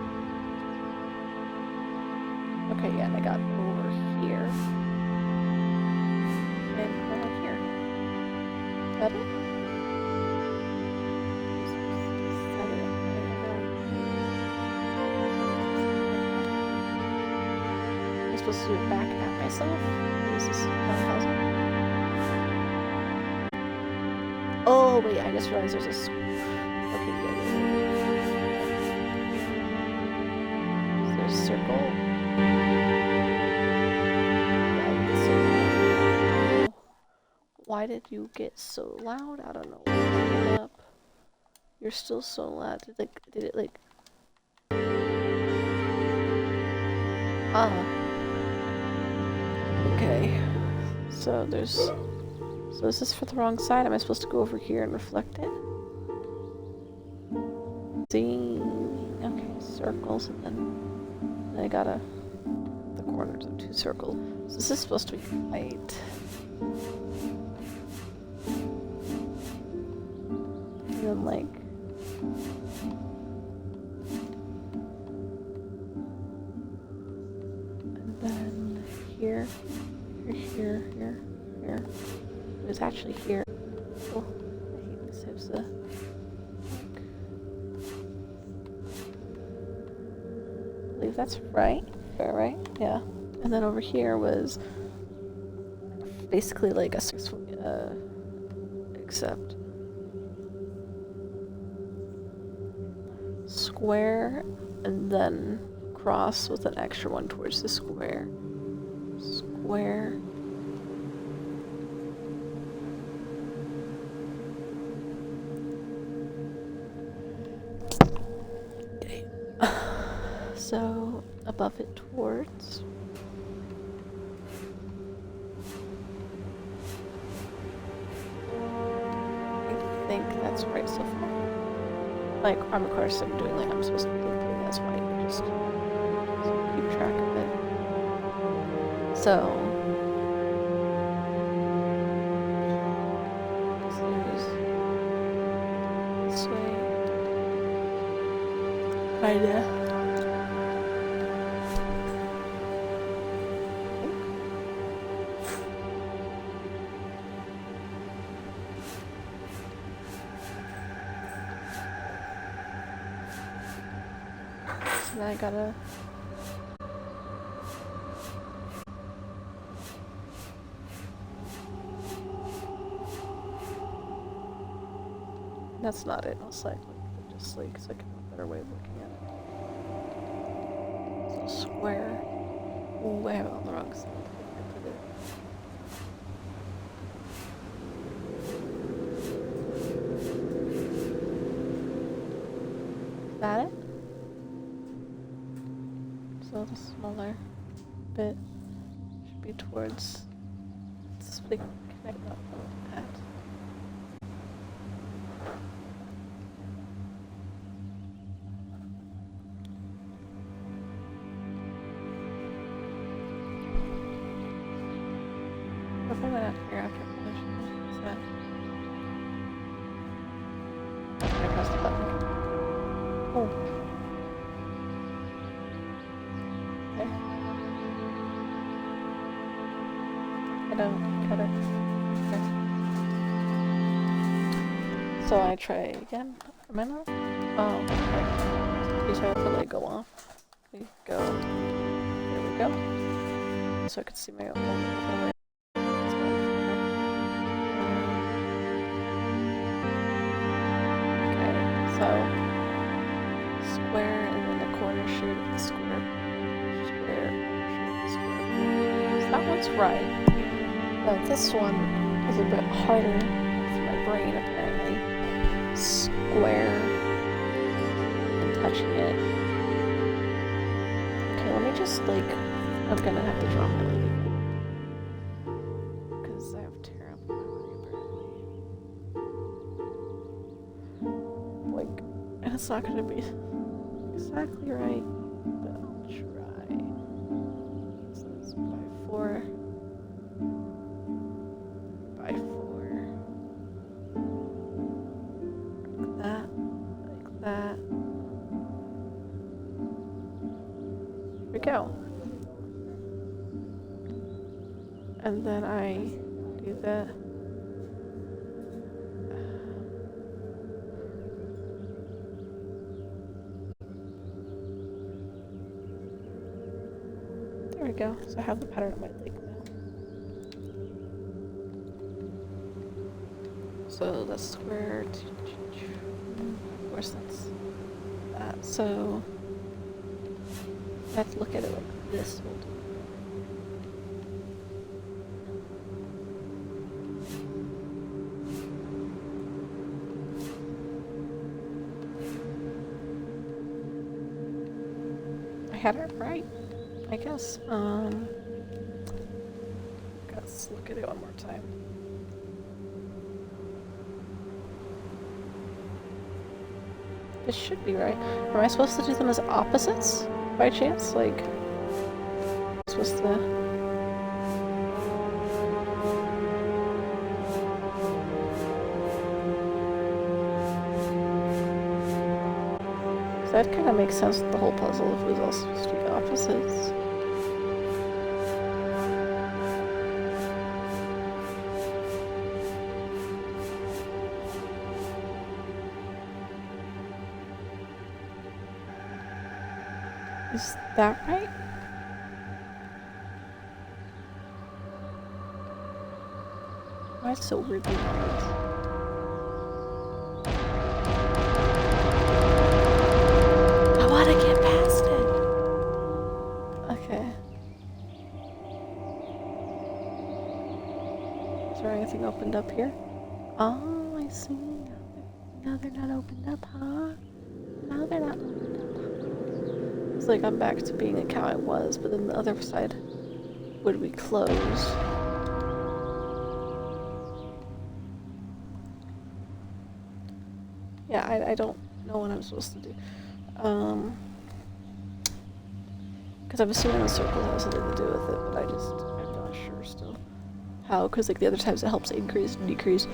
Okay, yeah, I got over here. And over here. Is that it? I'm supposed to do it back at myself? Is this puzzle? Oh, wait, I just realized there's a... Okay, there's a circle. Why did you get so loud? I don't know. You're still so loud. Did it like... Ah. Okay. So there's... So is this for the wrong side? Am I supposed to go over here and reflect it? See? Okay, circles, and then I gotta... the corner. parts of 2 circles. So this is supposed to be white. And then like here. It was actually here. Oh, I hate this hipster. I believe that's right. Right? Yeah. And then over here was basically like a 6 foot, except square and then cross with an extra one towards the square. Square. Okay. So above it towards. I think that's right so far. Like, of course I'm doing like I'm supposed to be putting as white, but just keep track of it. So this way. Kinda. So then I gotta that's not it, most likely. Just like so I can have a better way of looking at it. So square. Ooh, I have it on the wrong side. I put it. Is that it? So the smaller bit should be towards this big connect up at. What if I went out here after finish? Is that? I pressed the button. Oh. There. I don't cut it. Okay. So I try again. Am I not? Oh, okay. These have to like go off. There we go. There we go. So I could see my own. So, square and then the corner shade of the square. Square, square. So that one's right. But this one is a bit harder for my brain, apparently. Square. And touching it. Okay, let me just, like, I'm gonna have to draw my lady. Because I have terrible memory, apparently. Like, and it's not gonna be exactly right, but I'll try. So it's by 4 by 4, like that, like that. Here we go. And then I do that. There we go. So I have the pattern on my leg now. So that's square. Of course, that's that. So I have to look at it like this. I had it right. I guess, let's look at it one more time. This should be right. Am I supposed to do them as opposites, by chance? Like, I'm supposed to... That kind of makes sense with the whole puzzle if it was all supposed to be opposites. Is that right? Why is it so weirdly right? I want to get past it! Okay. Is there anything opened up here? Oh, I see. Now they're not opened up, huh? Now they're not opened up. It's like I'm back to being like how I was, but then the other side would be closed. Yeah, I don't know what I'm supposed to do. Because I'm assuming the circle has something to do with it, but I'm not sure still how, because like the other times it helps increase and decrease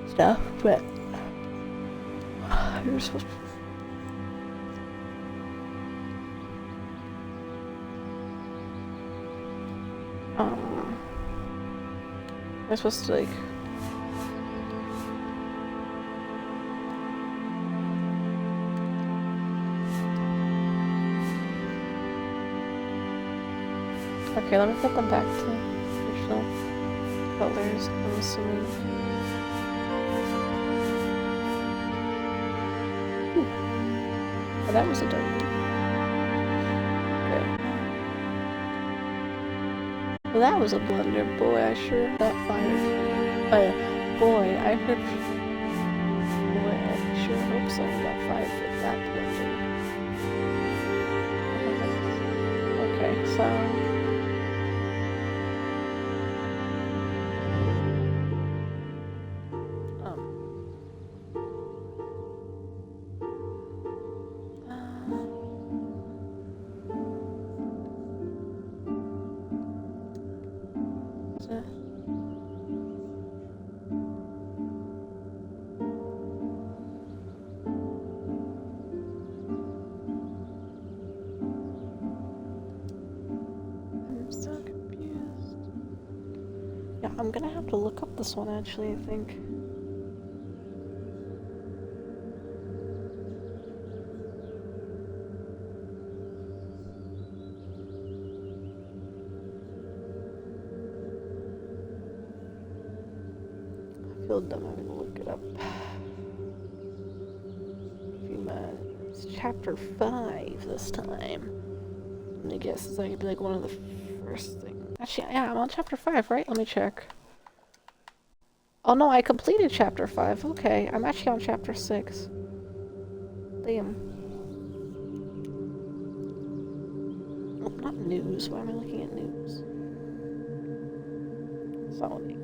stuff, but you're supposed to... Am I supposed to like... Okay, let me put them back to original colors, I'm assuming. Ooh. Oh, that was a dark one. Okay. Well, that was a blunder. Boy, I sure got fired. Boy, I heard... Boy, I sure hope someone got fired for that blunder. Okay, so... I'm gonna have to look up this one actually, I think. I feel dumb having to look it up. It's chapter 5 this time. I guess it's like, it'd be like one of the first things. Actually, yeah, I'm on chapter 5, right? Let me check. Oh no, I completed chapter 5. Okay, I'm actually on chapter 6. Damn. Oh, not news. Why am I looking at news? That's not what I clicked.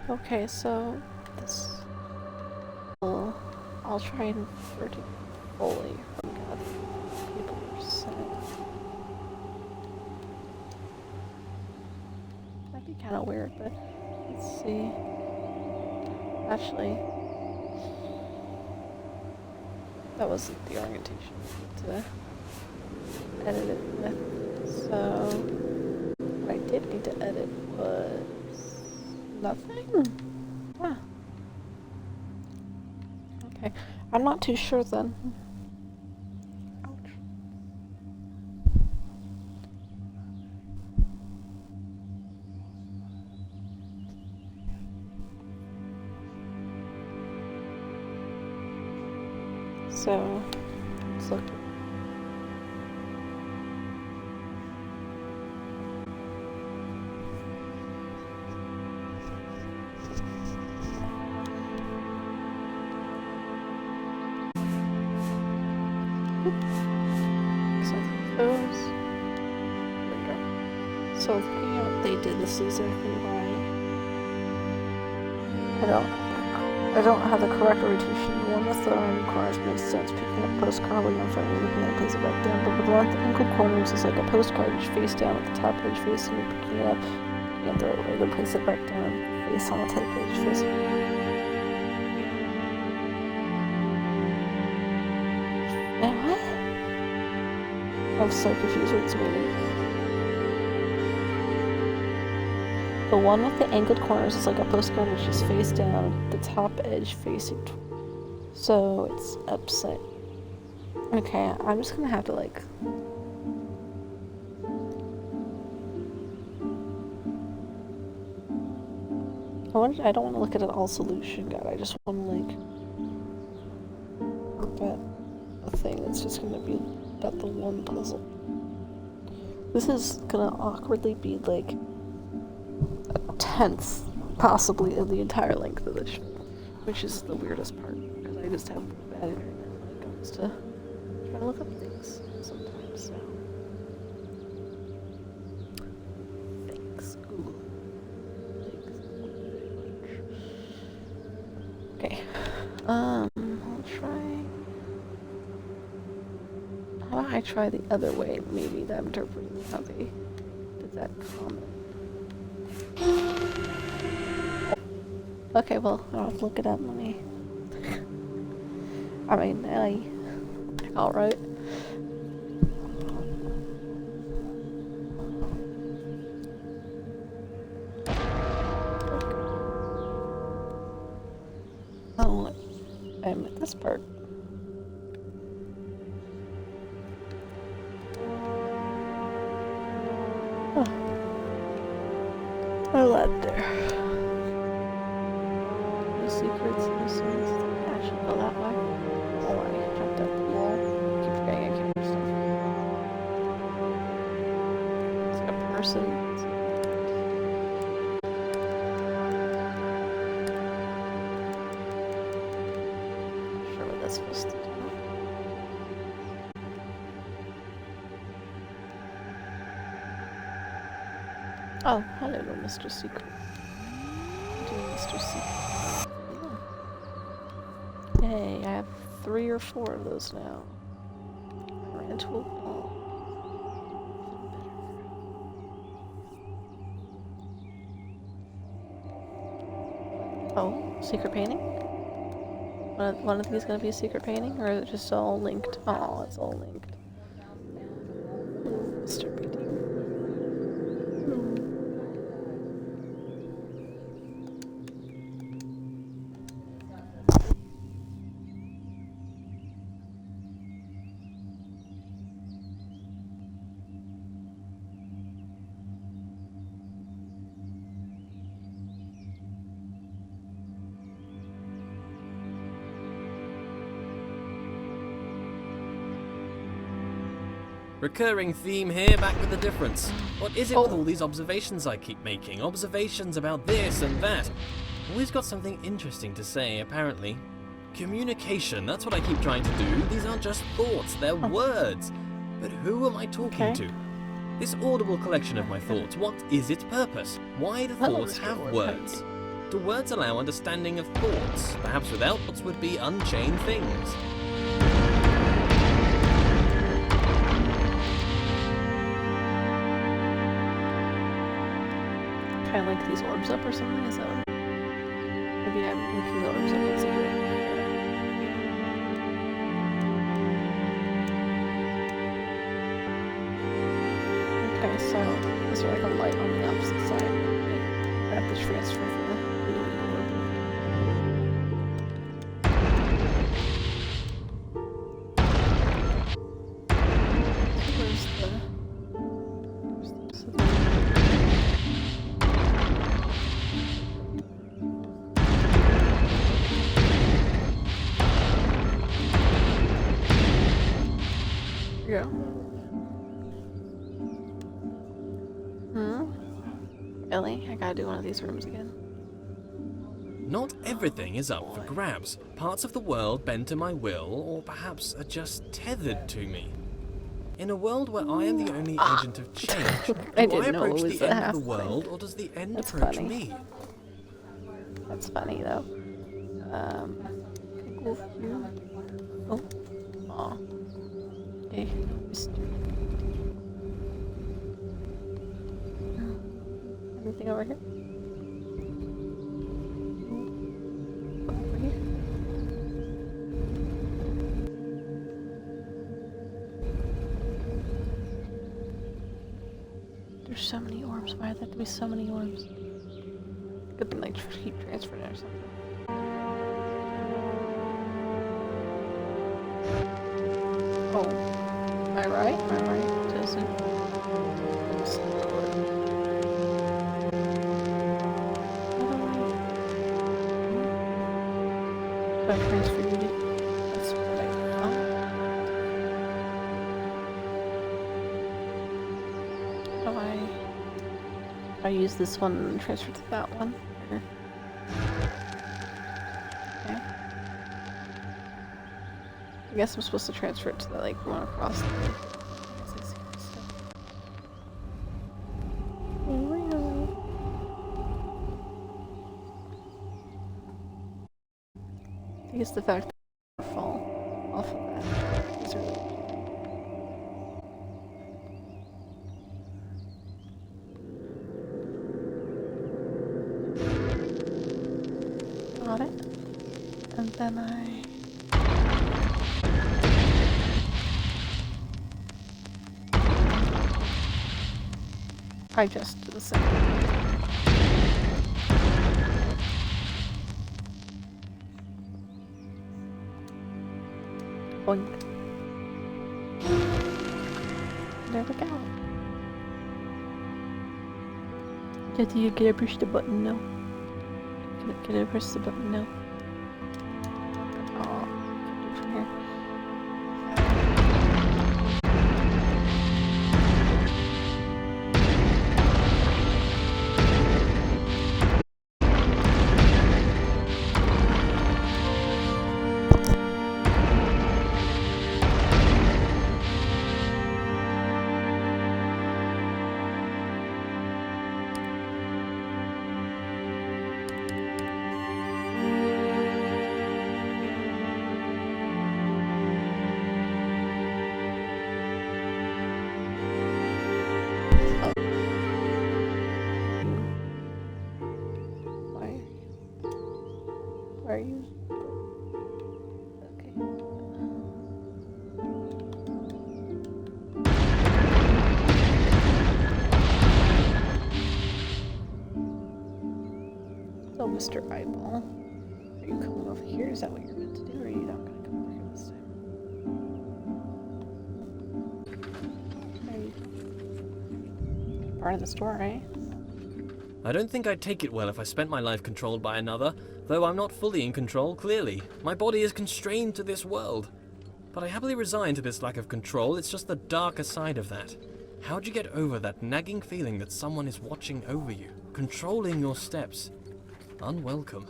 Okay, so this I'll try and convert it fully from God people are saying. Might be kind of weird, but let's see. Actually, that wasn't the orientation to edit it with. So what I did need to edit was nothing? Ah. Okay. I'm not too sure then. So, let's look. Those. There we go. So looking at what they did, this is exactly why I don't have the correct rotation. The one with the corners makes sense. Picking up postcard when I'm finally looking at it, place it back down. But with the one with the ankle corners is like a postcard, edge face down with the top edge facing you, picking it up and throw it away, then place it back down, face on the type edge facing. Now what? I'm so confused what it's meaning. The one with the angled corners is like a postcard which is face down, the top edge facing. So it's upside. Okay, I'm just gonna have to like. I don't want to look at an all solution guide. I just want to like look at a thing that's just gonna be about the one puzzle. This is gonna awkwardly be like a tenth, possibly, of the entire length of this, which is the weirdest part because I just have bad internet when it comes to trying to look up things sometimes. So, thanks, Google. Okay. I'll try. How about I try the other way? Maybe that interpreting how they did that comment. Okay, well, I'll have to look it up. Let me. I mean, alright. Oh, I'm at this part. Oh. A lot there. No secrets, no signs. I should go that way. Oh, I jumped up the wall. I keep forgetting I can't do stuff. It's like a person. Supposed to do. Oh, hello, Mr. Secret. Doing Mr. Secret. Yeah. Yay, I have 3 or 4 of those now. I ran into a wall. Oh, secret painting? One of these gonna be a secret painting, or is it just all linked? Oh, it's all linked. Ooh, Mr. Painting. Recurring theme here, back with a difference. What is it with all these observations I keep making? Observations about this and that. Always got something interesting to say, apparently. Communication, that's what I keep trying to do. These aren't just thoughts, they're words. But who am I talking to? This audible collection of my thoughts, what is its purpose? Why do thoughts have words? Do words allow understanding of thoughts? Perhaps without thoughts would be unchained things. Kind of like these orbs up or something, is that what? Maybe I'm looking the orbs up and see Okay, so is there like a light on the opposite side? I have to transfer the Really? I gotta do one of these rooms again. Not everything is up for grabs. Parts of the world bend to my will, or perhaps are just tethered to me. In a world where I am the only agent of change, do I I didn't know it approach was the a end of half the thing. world, or does the end That's approach funny. me? That's funny though. Go here. Oh. Aw. Hey, anything over here? Over here? There's so many orbs. Why are there to be so many orbs? Could be like heat transfer or something. Oh, am I right? Am I right? Does it? Do I transfer you? That's what I thought. Do I use this one and transfer to that one? Or... Okay. I guess I'm supposed to transfer it to the like one across the I guess the fact that I fall off of that is really got it. And then I just do the same. Boink. There we go. Can I push the button? No. Can I press the button? No. Oh, can't do it from here. Why are you? Okay. So, Mr. Eyeball, are you coming over here? Is that what you're meant to do, or are you not gonna come over here this time? Are you part of the store, right? I don't think I'd take it well if I spent my life controlled by another, though I'm not fully in control, clearly. My body is constrained to this world. But I happily resign to this lack of control, it's just the darker side of that. How'd you get over that nagging feeling that someone is watching over you, controlling your steps? Unwelcome.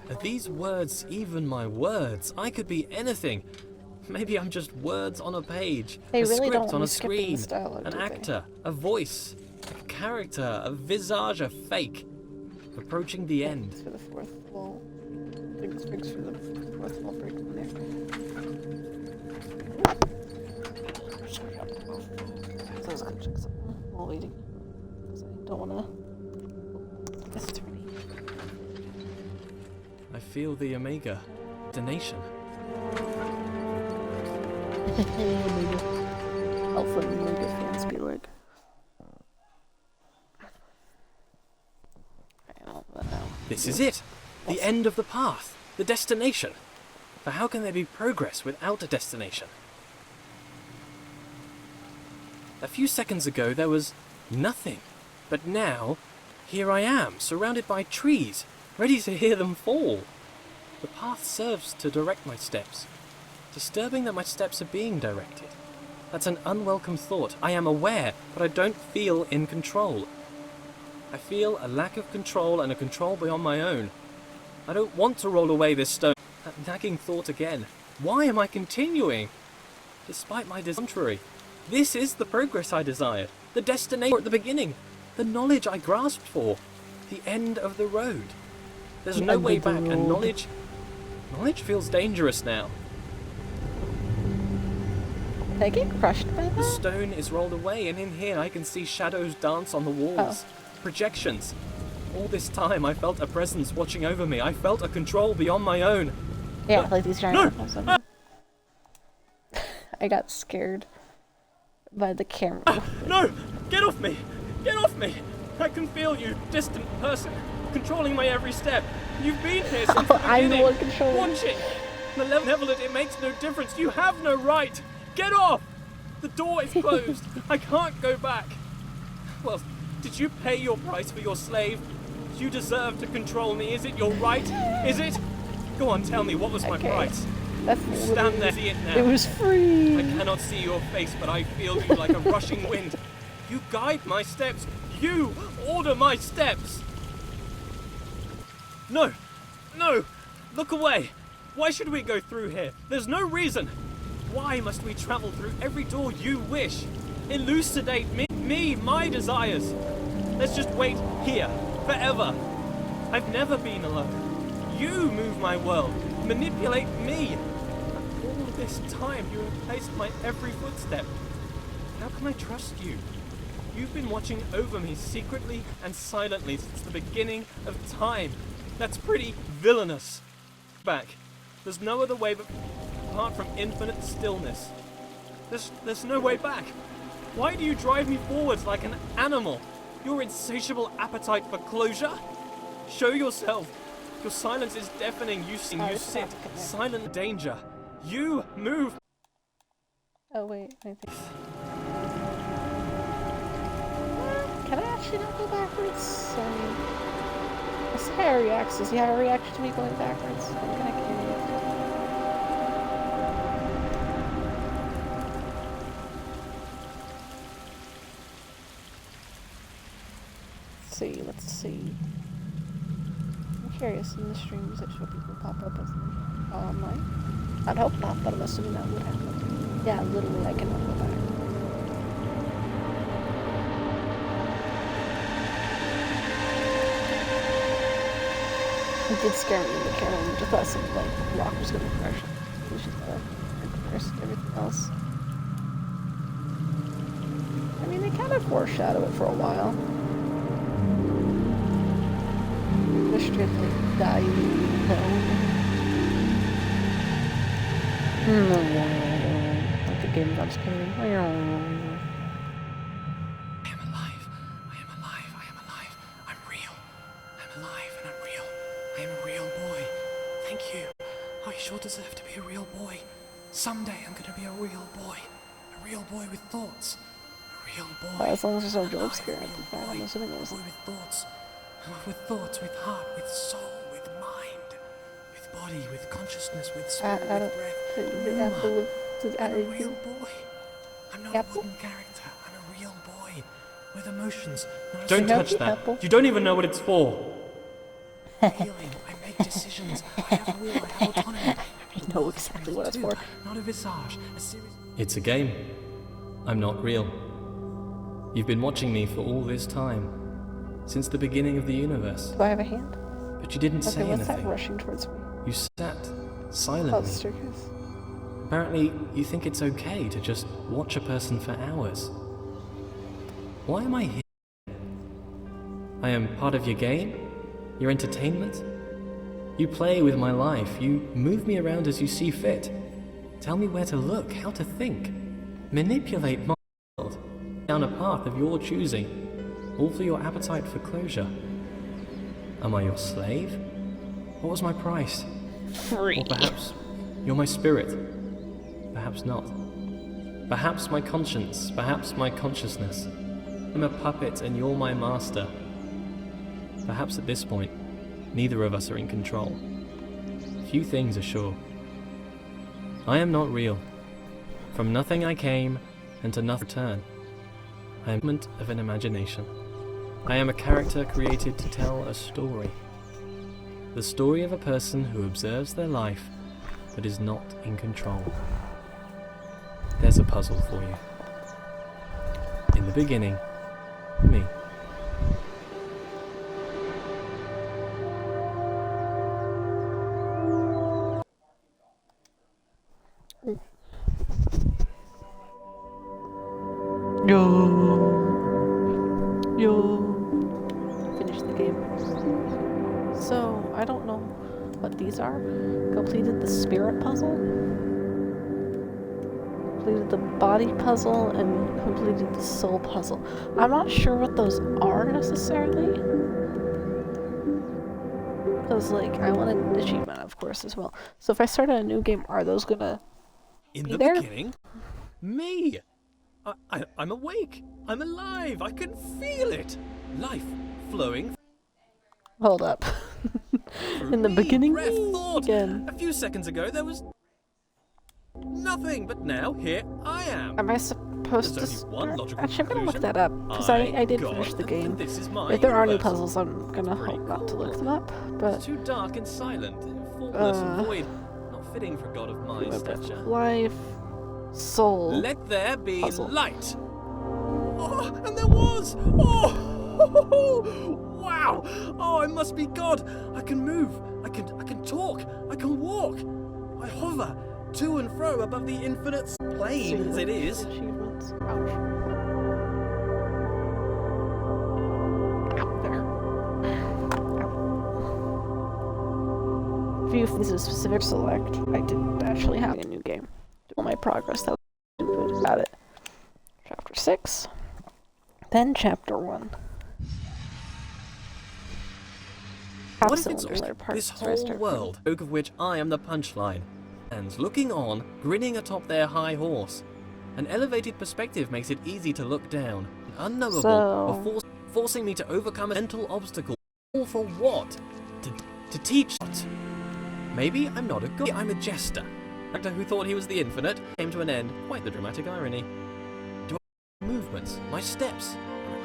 Are these words even my words? I could be anything. Maybe I'm just words on a page, They a really script don't on a skip in the screen, style, an do they? actor, a voice, a character, a visage, a fake. Approaching the end. Thanks for the fourth wall. Thanks for the fourth wall break in there. Sorry, I was gonna check something while waiting. Because I don't wanna. Yes, it's ready. I feel the Omega. Donation. Alpha and Omega fans be like. This is it! The end of the path! The destination! For how can there be progress without a destination? A few seconds ago there was nothing. But now, here I am, surrounded by trees, ready to hear them fall. The path serves to direct my steps. Disturbing that my steps are being directed. That's an unwelcome thought. I am aware, but I don't feel in control. I feel a lack of control and a control beyond my own. I don't want to roll away this stone. That nagging thought again. Why am I continuing? Despite my contrary. This is the progress I desired. The destination at the beginning. The knowledge I grasped for. The end of the road. There's no way back, and knowledge feels dangerous now. Did I get crushed by The that? stone is rolled away, and in here I can see shadows dance on the walls. Projections. All this time I felt a presence watching over me. I felt a control beyond my own. Yeah, like these giant No! apples. I got scared by the camera. No! Get off me! Get off me! I can feel you, distant person, controlling my every step. You've been here since the I'm the beginning. one controlling. Watching. Malevolent, it makes no difference. You have no right. Get off! The door is closed. I can't go back. Well, did you pay your price for your slave? You deserve to control me. Is it your right? Is it? Go on, tell me, what was my price? That's Stand there, see it now. It was free. I cannot see your face, but I feel you like a rushing wind. You guide my steps. You order my steps. No, no, look away. Why should we go through here? There's no reason. Why must we travel through every door you wish? Elucidate me, my desires. Let's just wait here, forever. I've never been alone. You move my world, manipulate me. All this time you have placed my every footstep. How can I trust you? You've been watching over me secretly and silently since the beginning of time. That's pretty villainous. Back. There's no other way but apart from infinite stillness. There's no way back. Why do you drive me forwards like an animal? Your insatiable appetite for closure? Show yourself. Your silence is deafening. You sit. Silent danger. You move. Oh wait, I think. Can I actually not go backwards? Let's see how it reacts. Does he have a reaction to me going backwards? I'm kind of curious. Let's see. I'm curious in the streams that show people pop up as online. I'd hope not, but I'm assuming that would happen. Yeah, literally, I cannot go back. It did scare me in the camera. I just thought some rock was gonna crash. It was just in comparison to everything else. I mean, they kind of foreshadow it for a while. The strictly die like the game got scary. I am alive. I am alive. I am alive. I'm real. I'm alive and I'm real. I am a real boy. Thank you. I sure deserve to be a real boy. Someday I'm gonna be a real boy. A real boy with thoughts. A real boy. As long as there's no jump scare, I'm assuming it was. Boy with thoughts. With thoughts, with heart, with soul, with mind. With body, with consciousness, with spirit, with breath. The apple I'm a real boy. I'm not a wooden character. I'm a real boy. With emotions. Don't touch that. Apple. You don't even know what it's for. Healing. I make decisions. I have a will. I have autonomy. I know exactly what it's for. Not a visage. A series. It's a game. I'm not real. You've been watching me for all this time. Since the beginning of the universe. Do I have a hand? But you didn't say what's anything. that rushing towards me? You sat Oh, silently. circus. Apparently, you think it's okay to just watch a person for hours. Why am I here? I am part of your game? Your entertainment? You play with my life. You move me around as you see fit. Tell me where to look, how to think. Manipulate my world down a path of your choosing. All for your appetite for closure. Am I your slave? What was my price? Free. Or perhaps you're my spirit. Perhaps not. Perhaps my conscience. Perhaps my consciousness. I'm a puppet and you're my master. Perhaps at this point, neither of us are in control. Few things are sure. I am not real. From nothing I came, and to nothing return. I am a figment of an imagination. I am a character created to tell a story. The story of a person who observes their life but is not in control. There's a puzzle for you. In the beginning, me. Finish the game. So, I don't know what these are. Completed the spirit puzzle. Completed the body puzzle and completed the soul puzzle. I'm not sure what those are necessarily. Because, like, I want an achievement, of course, as well. So if I start a new game, are those gonna In be the there? beginning, me. I'm awake. I'm alive. I can feel it. Life flowing Hold up. through In the me. beginning, Breath, thought. again. A few seconds ago, there was nothing, but now here I am. Am I supposed to... There's only one logical Actually, I'm gonna look conclusion. that up, because I did God, finish the and game. This is my If there are new universe. puzzles, I'm gonna Pretty hope not to look cool. them up, but... It's too dark and silent, formless and void. Not fitting for a god of my stature. Life... Soul... Let there be puzzle. light. Oh, and there was. Oh, wow. Oh, I must be God. I can move. I can talk. I can walk. I hover to and fro above the infinite plane as it is. Achievements. Ouch. Out there. Ow. View these in specific select. I didn't actually have a new game. All my progress that was input. Got it. Chapter 6. Then chapter 1. What if it's Cylinders are parts this where I whole start world, of which I am the punchline, and looking on, grinning atop their high horse? An elevated perspective makes it easy to look down, unknowable, So- or forcing me to overcome a mental obstacle. All for what? To teach what? Maybe I'm not a god. I'm a jester. Actor who thought he was the infinite came to an end. Quite the dramatic irony. Do I movements, my steps?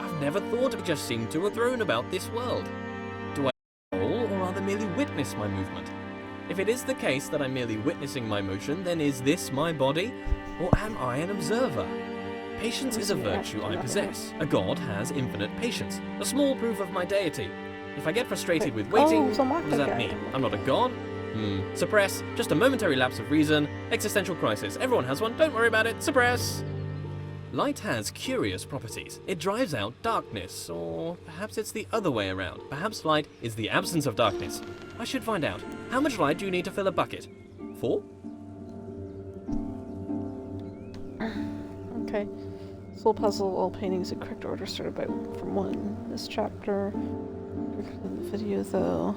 I've never thought. I just seem to have thrown about this world. Do I control, or rather merely witness my movement? If it is the case that I'm merely witnessing my motion, then is this my body, or am I an observer? Patience is a virtue I possess. A god has infinite patience, a small proof of my deity. If I get frustrated with waiting, so what does that mean? I'm not a god? Suppress. Just a momentary lapse of reason. Existential crisis. Everyone has one. Don't worry about it. Suppress. Light has curious properties. It drives out darkness, or perhaps it's the other way around. Perhaps light is the absence of darkness. I should find out. How much light do you need to fill a bucket? 4? Okay. Soul puzzle, all paintings in correct order started by from 1. This chapter. In the video though.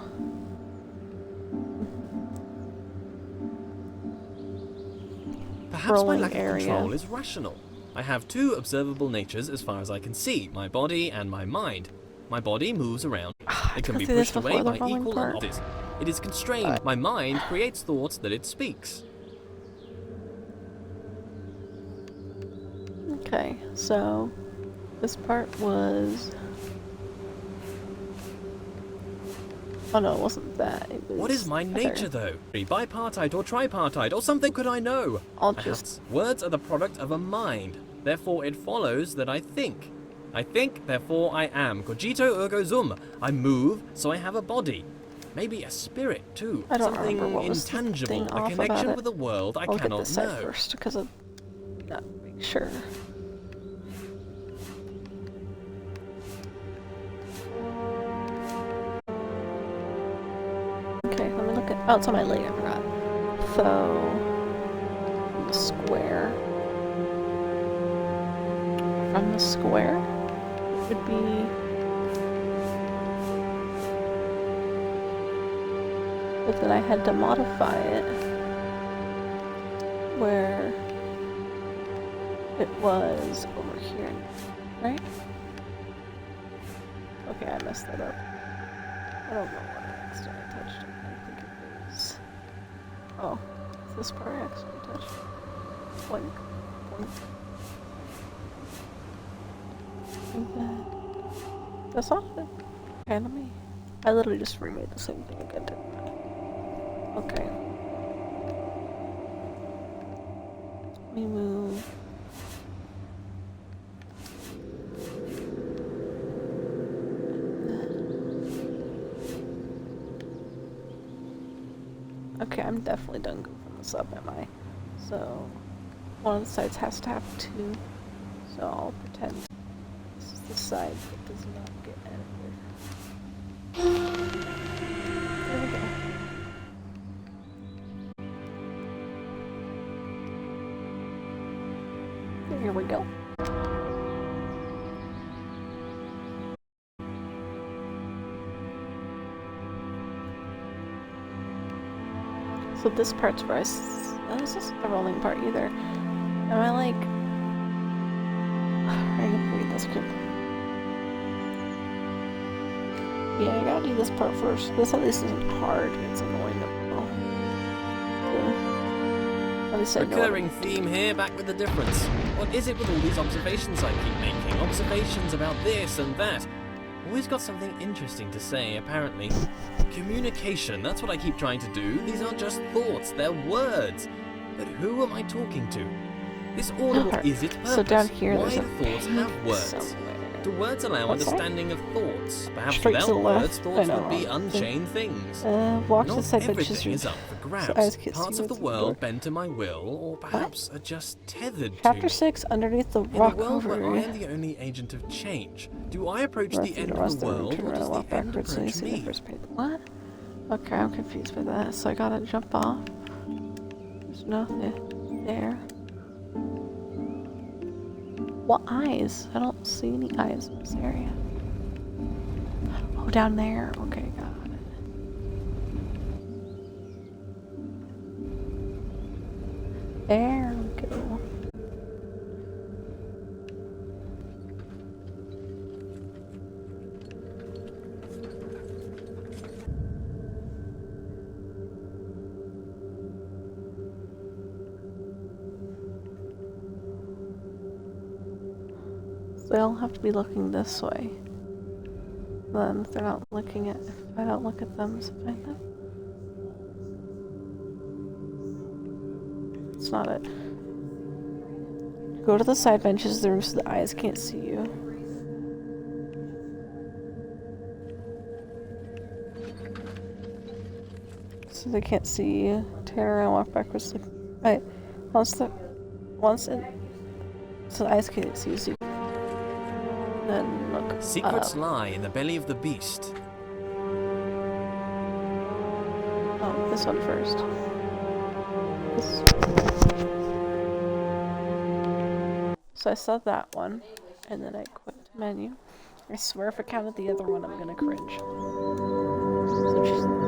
Perhaps my Rolling lack of area. control is rational. I have two observable natures as far as I can see, my body and my mind. My body moves around. It can be through this pushed away before the by rolling equal part. opposites. It is constrained. My mind creates thoughts that it speaks. Okay, so this part was. Oh no, it wasn't that. It was What is my other. nature, though? Bipartite or tripartite or something could I know? I'll Perhaps just. words are the product of a mind. Therefore, it follows that I think. I think, therefore I am. Cogito ergo sum. I move, so I have a body. Maybe a spirit, too. I don't Something remember what was the intangible. thing A off about connection it. with a world I I'll get cannot this side know. first because I'm not make sure. Okay, let me look at. Oh, it's on my leg. I forgot. So the square. From the square would be. But then I had to modify it where it was over here, right? Okay, I messed that up. I don't know what I accidentally touched. I think it was. Oh, it's this part I accidentally touched. Boink, boink. That's not it. Okay, let me... I literally just remade the same thing again, didn't I? Okay. Let me move... Okay, I'm definitely done goofing this up, am I? So, one of the sides has to have 2. So I'll pretend this is the side that does not get edited. There we go. Here we go. So this part's where this isn't the rolling part either. Am I like... I can read this quick. Yeah, I gotta do this part first. This at least isn't hard. It's annoying though. At least I know. Recurring theme here, back with the difference. What is it with all these observations I keep making? Observations about this and that. Always got something interesting to say, apparently. Communication, that's what I keep trying to do. These aren't just thoughts, they're words. But who am I talking to? This audible is its purpose. So down here, why there's a do thoughts have words? somewhere. Do words allow understanding of thoughts? Perhaps Straight to the without left. words, thoughts I know. would be unchained things. Walk to Not the side benches. everything is up for grabs. Parts of the world bend to my will, or perhaps are just tethered Chapter to 6, underneath the In rock a world where I over. am the only agent of change, do I approach Run the through end rest of the of world, turn or around, does walk the end backwards, so you approach see the me? first page. What? Okay, I'm confused by that. So I gotta jump off. There's nothing there. What eyes? I don't see any eyes in this area. Oh, down there. Okay, got it. There we go. So they'll have to be looking this way. Then if they're not looking at, if I don't look at them, is it find them? It's not it. Go to the side benches, the rooms so the eyes can't see you. So they can't see you. Turn around, walk backwards. Right. So the eyes can't see you. So then look. Secrets lie in the belly of the beast. Oh, this one first. This. So I saw that one, and then I quit the menu. I swear if I counted the other one, I'm gonna cringe.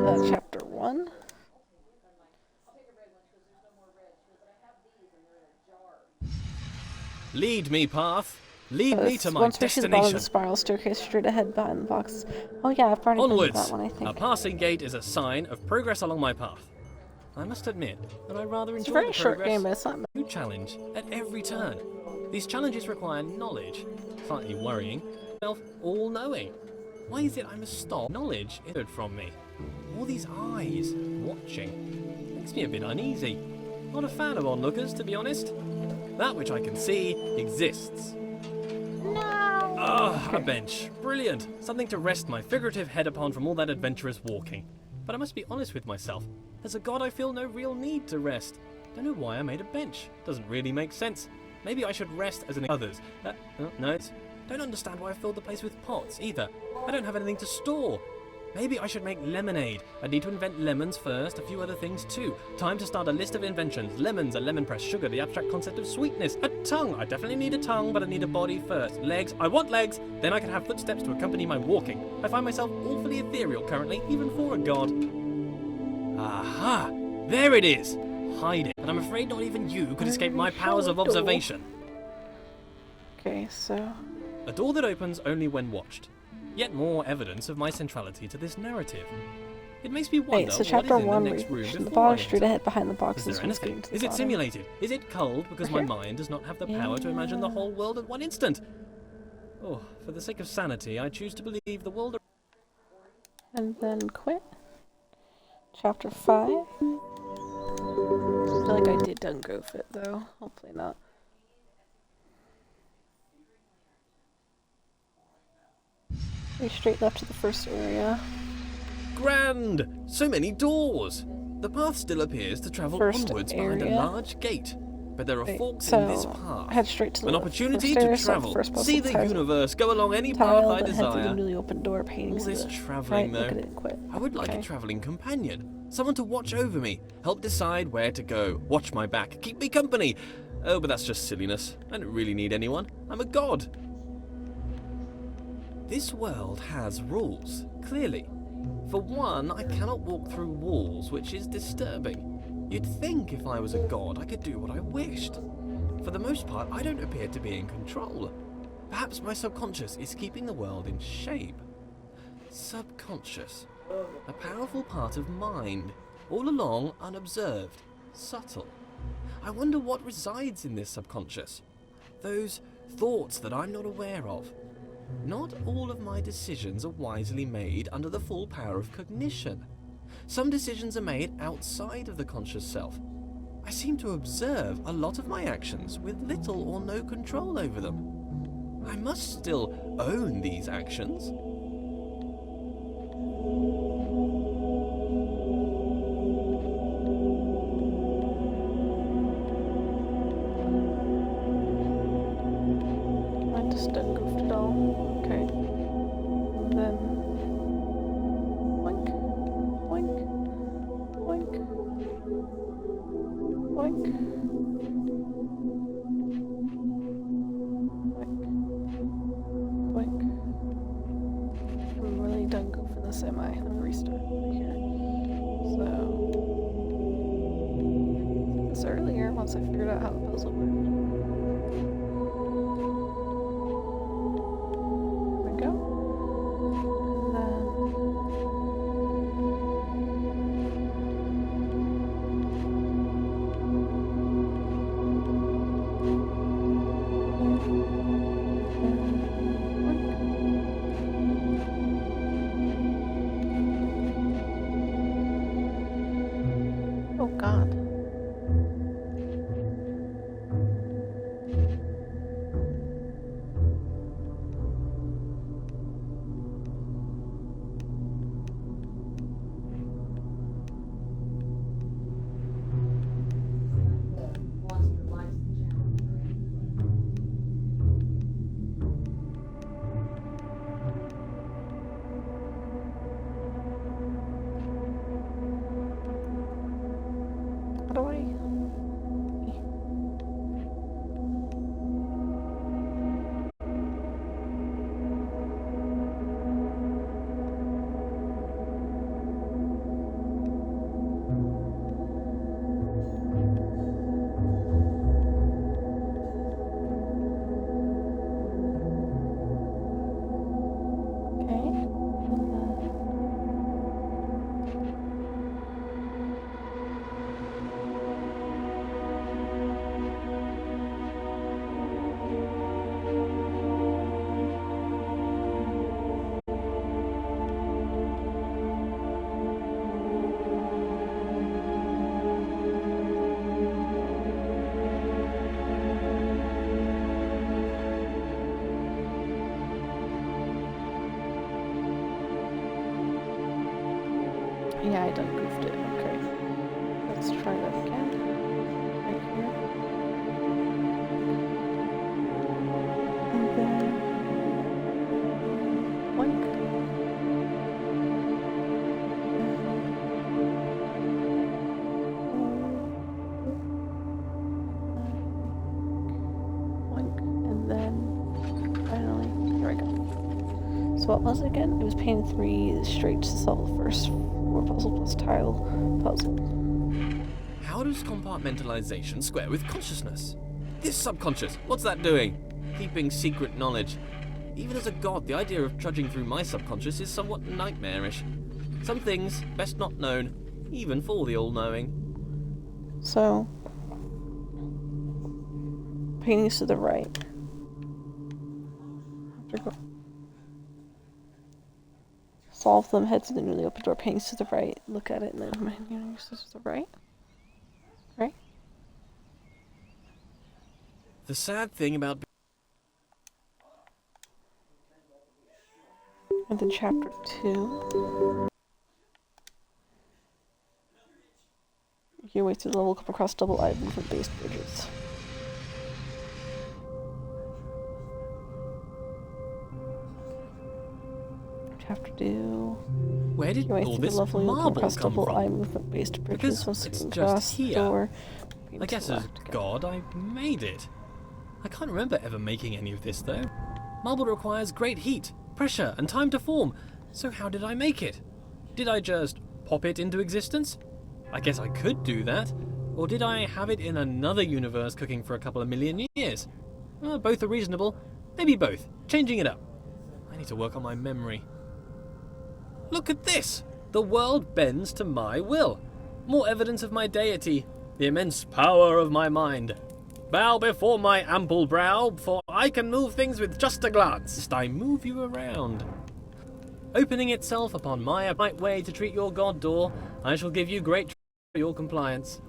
So chapter 1. Lead me, path. Lead me to my Once we see the bottom of destination. the spiral staircase straight ahead behind the box. Oh yeah, I've already done Onwards. that one, I think. A passing gate is a sign of progress along my path. I must admit that I rather It's a enjoy very the short progress. game, but it's not. New challenge at every turn. These challenges require knowledge. Slightly worrying. All-knowing. Why is it I must stop? Knowledge is hid from me. All these eyes watching makes me a bit uneasy. Not a fan of onlookers, to be honest. That which I can see exists. No! Ah, a bench. Brilliant. Something to rest my figurative head upon from all that adventurous walking. But I must be honest with myself. As a god, I feel no real need to rest. Don't know why I made a bench. Doesn't really make sense. Maybe I should rest as an others. No, don't understand why I filled the place with pots, either. I don't have anything to store. Maybe I should make lemonade. I need to invent lemons first, a few other things too. Time to start a list of inventions. Lemons, a lemon press, sugar, the abstract concept of sweetness. A tongue. I definitely need a tongue, but I need a body first. Legs. I want legs. Then I can have footsteps to accompany my walking. I find myself awfully ethereal currently, even for a god. Aha! There it is! Hiding. But I'm afraid not even you could escape my powers of observation. Okay, so... A door that opens only when watched. Yet more evidence of my centrality to this narrative. It makes me wonder Wait, so what chapter is in 1 the next room reached the before I bottom straight enter. ahead behind the Is boxes. there an one's getting escape? to the Is it bottom. simulated? Is it cold because my Here? mind does not have the power to imagine the whole world at one instant? Oh, for the sake of sanity, I choose to believe the world. And then quit. Chapter 5. I feel like I did done goof it though. Hopefully not. We straight left to the first area. Grand! So many doors! The path still appears to travel First onwards behind a area. large gate, but there are Wait, forks so in this path. head straight to An the opportunity first area, to so travel, first see puzzle the tile, universe, go along any path tile, I then head through the desire. newly opened door, paintings All this to the travelling, right, look though. at it and quit. I would like Okay. a travelling companion. Someone to watch over me, help decide where to go, watch my back, keep me company. Oh, but that's just silliness. I don't really need anyone. I'm a god. This world has rules, clearly. For one, I cannot walk through walls, which is disturbing. You'd think if I was a god, I could do what I wished. For the most part, I don't appear to be in control. Perhaps my subconscious is keeping the world in shape. Subconscious. A powerful part of mind, all along unobserved, subtle. I wonder what resides in this subconscious. Those thoughts that I'm not aware of. Not all of my decisions are wisely made under the full power of cognition. Some decisions are made outside of the conscious self. I seem to observe a lot of my actions with little or no control over them. I must still own these actions. I just done goofed it all. Okay. And then boink, boink, boink, boink, boink, boink. I'm really done goofing this, am I? Let me restart right here. So this earlier once I figured out how the puzzle worked. Oh God. How do I? Okay. Yeah, I done goofed it. Okay. Let's try that again. Right here. And then boink. Boink. And then finally, here we go. So what was it again? It was pain 3 straight to solve the first 4 puzzle plus tile puzzle. How does compartmentalization square with consciousness? This subconscious, what's that doing? Keeping secret knowledge. Even as a god, the idea of trudging through my subconscious is somewhat nightmarish. Some things best not known, even for the all-knowing. So, paintings to the right. Solve them, head to the newly opened door, paintings to the right. Look at it, and then menus to the right. Right? The sad thing about... And then chapter 2. Your way through the level, come across double eye movement-based bridges. Chapter 2. Where did all this marble come double eye from? movement-based bridges. Because it's Across just the here. door, I guess as God, I made it. I can't remember ever making any of this, though. Marble requires great heat, pressure, and time to form. So how did I make it? Did I just pop it into existence? I guess I could do that. Or did I have it in another universe cooking for a couple of million years? Both are reasonable. Maybe both. Changing it up. I need to work on my memory. Look at this! The world bends to my will. More evidence of my deity. The immense power of my mind. Bow before my ample brow, for I can move things with just a glance. I move you around. Opening itself upon my right way to treat your god door, I shall give you great for your compliance.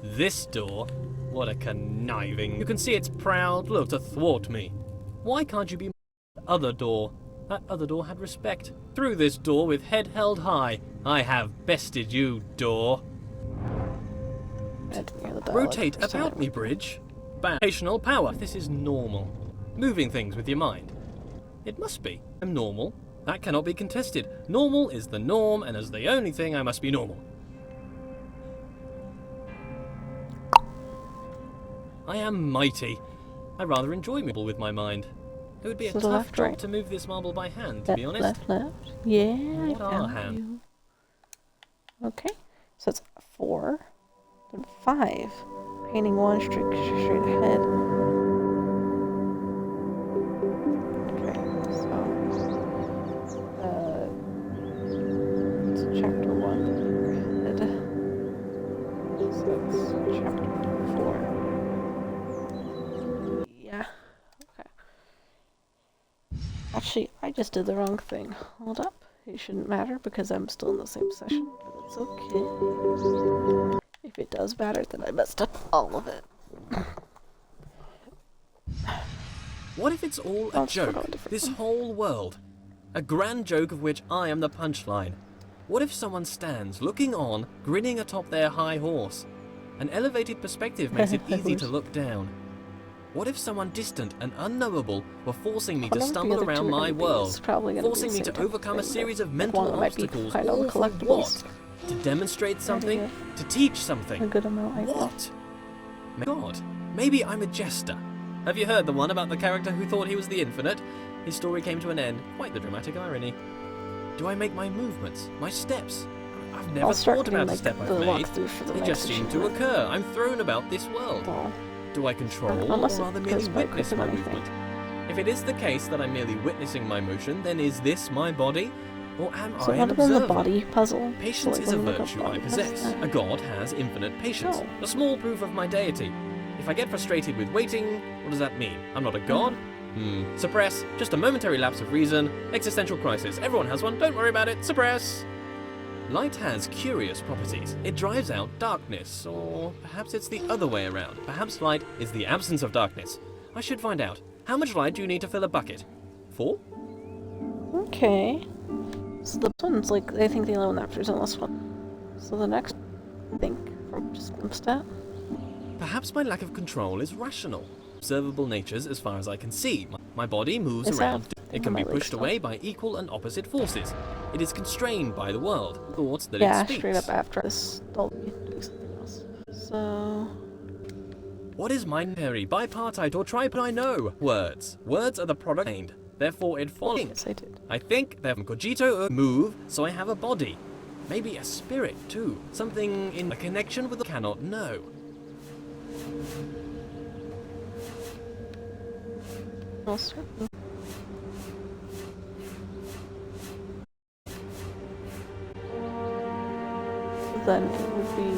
This door? What a conniving. You can see its proud look to thwart me. Why can't you be my other door? That other door had respect. Through this door with head held high, I have bested you, door. Rotate about me, bridge. Foundational power. This is normal. Moving things with your mind. It must be. I'm normal. That cannot be contested. Normal is the norm, and as the only thing, I must be normal. I am mighty. I rather enjoy moving with my mind. It would be a tough job to move this marble by hand, to be honest. Left. Yeah, what are hands? Okay, so it's 4, then 5. Painting 1, straight ahead. Okay, so chapter 1. Head. So it's chapter 4. Yeah. Okay. Actually, I just did the wrong thing. Hold up. It shouldn't matter because I'm still in the same session, but it's okay. If it does matter, then I messed up all of it. What if it's all a joke? This whole world? A grand joke of which I am the punchline. What if someone stands, looking on, grinning atop their high horse? An elevated perspective makes it easy to look down. What if someone distant and unknowable were forcing me to stumble around my world, forcing me to overcome a series of mental obstacles, all for what? To demonstrate something? To teach something? A good amount, what? God, maybe I'm a jester. Have you heard the one about the character who thought he was the infinite? His story came to an end. Quite the dramatic irony. Do I make my movements, my steps? I've never thought about a step I've made. They just seem to occur. I'm thrown about this world. Do I control or rather merely witness my movement? If it is the case that I'm merely witnessing my motion, then is this my body? Or am I an observer? The body puzzle. Patience is a virtue I possess. A god has infinite patience. A small proof of my deity. If I get frustrated with waiting, what does that mean? I'm not a god? Suppress. Just a momentary lapse of reason. Existential crisis. Everyone has one. Don't worry about it. Suppress. Light has curious properties. It drives out darkness, or perhaps it's the other way around. Perhaps light is the absence of darkness. I should find out. How much light do you need to fill a bucket? 4? Okay. So the one's like, I think the only one after is on this one. So the next, I think, from just glimpsed at. Perhaps my lack of control is rational. Observable natures as far as I can see. My body moves around. It can be pushed away by equal and opposite forces. It is constrained by the world, thoughts that it speaks. Yeah, straight up after this, I'll do something else. So... What is binary, bipartite, or tripartite? I know. Words. Words are the product named. Therefore it follows. Yes, I did. I think they're cogito move, so I have a body. Maybe a spirit, too. Something in a connection with the cannot know. Well, certainly. Then it would be...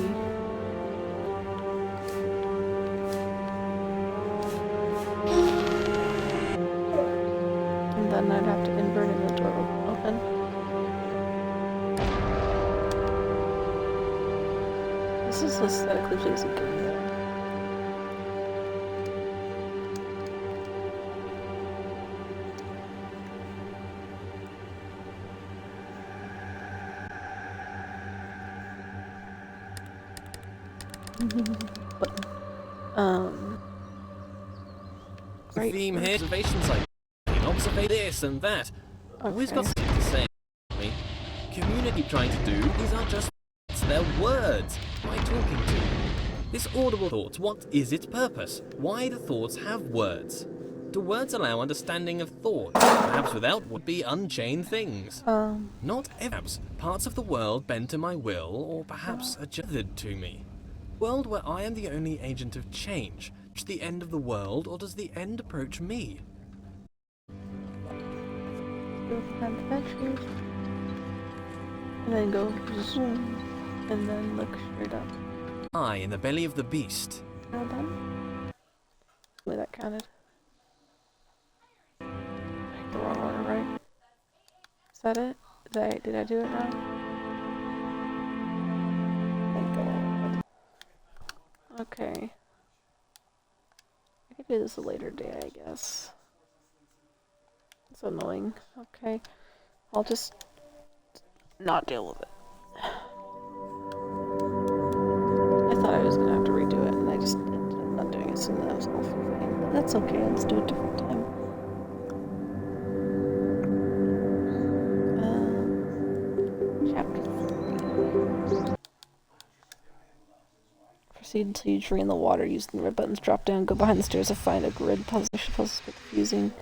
And then I'd have to invert it and the door will open. This is aesthetically pleasing game. But, right. Theme here, observation site. Observe this and that. Always got something to say. Community trying to do, these aren't just they're words. Who am I talking to? This audible thoughts, what is its purpose? Why do thoughts have words? Do words allow understanding of thoughts? Perhaps without would be unchained things. Not perhaps parts of the world bend to my will, or perhaps adjusted to me. World where I am the only agent of change. Is the end of the world, or does the end approach me? And then go zoom, and then look straight up. I in the belly of the beast. Well done. Wait, that counted. The wrong order, right? Is that it? Did I do it wrong? Thank God. Okay. I could do this a later day, I guess. It's annoying. Okay. I'll just not deal with it. I thought I was gonna have to redo it, and I just ended up not doing it, so that was awful thing. But that's okay, let's do it a different time. Chapter 3. Proceed until you drain the water using the red buttons. Drop down, go behind the stairs to find a grid puzzle. Puzzles get confusing.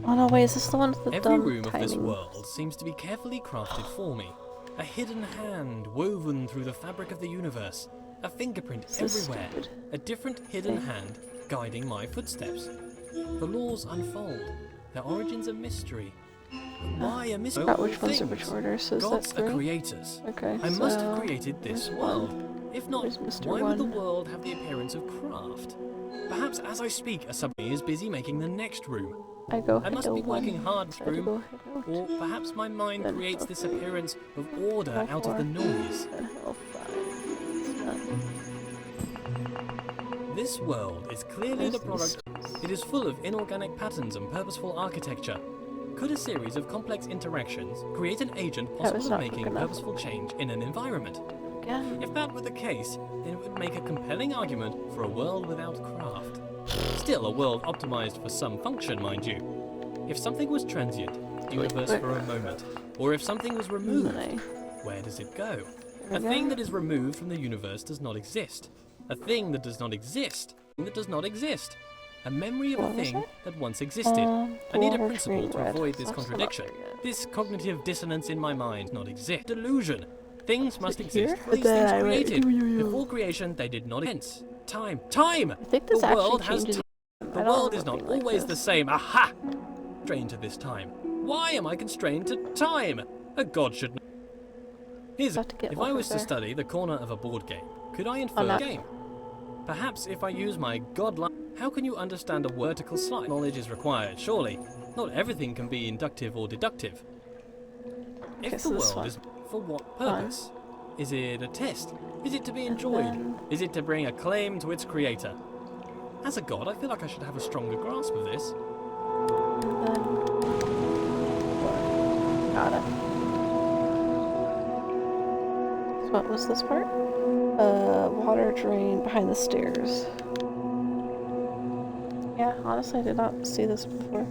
Oh no, wait, is this the one with the Every dumb room timing? of this world seems to be carefully crafted for me. A hidden hand woven through the fabric of the universe. A fingerprint everywhere. Stupid. A different hidden hand guiding my footsteps. The laws unfold. Their origins a mystery. Why a mystery? I forgot which ones are which order, so is that Gods are 3? creators. Okay, I so must have created this world. If not, where's Mr. why would the One? world have the appearance of craft? Perhaps as I speak, a submarine is busy making the next room. I go I must hit be O1, working hard so for I room, go hit O2, or perhaps my mind then creates this O3, appearance of order out of the O4, noise. then O5. It's done. This world is clearly the Where's product. It is full of inorganic patterns and purposeful architecture. Could a series of complex interactions create an agent was possible of not making quick enough. purposeful change in an environment? Again. If that were the case, then it would make a compelling argument for a world without craft. Still a world optimized for some function, mind you. If something was transient, universe for a moment, or if something was removed, where does it go? A thing that is removed from the universe does not exist. A thing that does not exist. That does not exist. A memory of a thing that once existed. I need a principle to avoid this contradiction. This cognitive dissonance in my mind does not exist. Delusion. Things must exist. These things created. Before creation, they did not exist. Time. Time! I think this The world actually has changes. time. The world is not always the same. Aha! Constrained to this time. Why am I constrained to time? A god should know. Here's a, if I was to study the corner of a board game, could I infer a game? Perhaps if I use my godlike... How can you understand a vertical slide? Knowledge is required, surely. Not everything can be inductive or deductive. If the world is... For what purpose? Is it a test? Is it to be enjoyed? Is it to bring acclaim to its creator? As a god, I feel like I should have a stronger grasp of this. Got it. So what was this part? Water drain behind the stairs. Yeah, honestly, I did not see this before.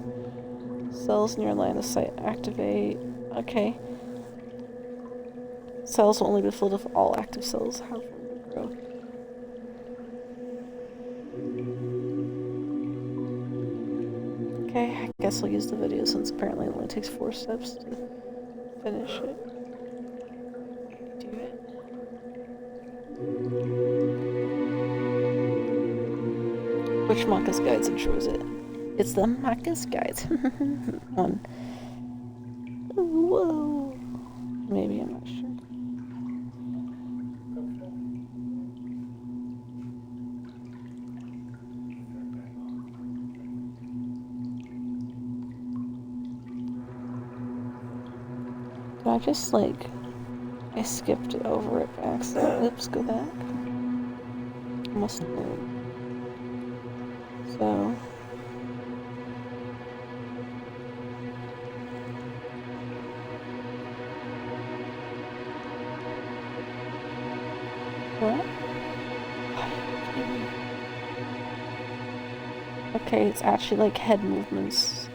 Cells near line of sight activate. Okay. Cells will only be filled if all active cells have growth. Okay, I guess I'll use the video since apparently it only takes 4 steps to finish it. Do it. Which Maka's Guides intro is it? It's the Maka's Guides one. Whoa. Maybe, I'm not sure. I just like I skipped over it by accident. Oops, go back. Must have. So what? Okay, it's actually like head movements.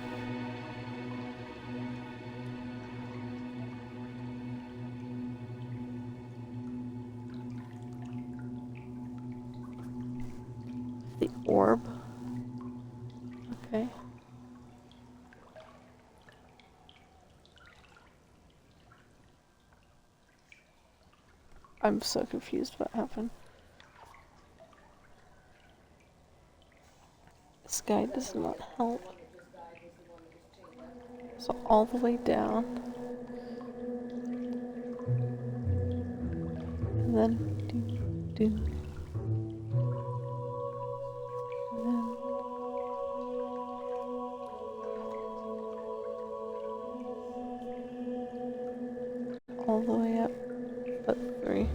The orb. Okay. I'm so confused what happened. This guy does not help. So all the way down. And then do. And then all the way up, but 3.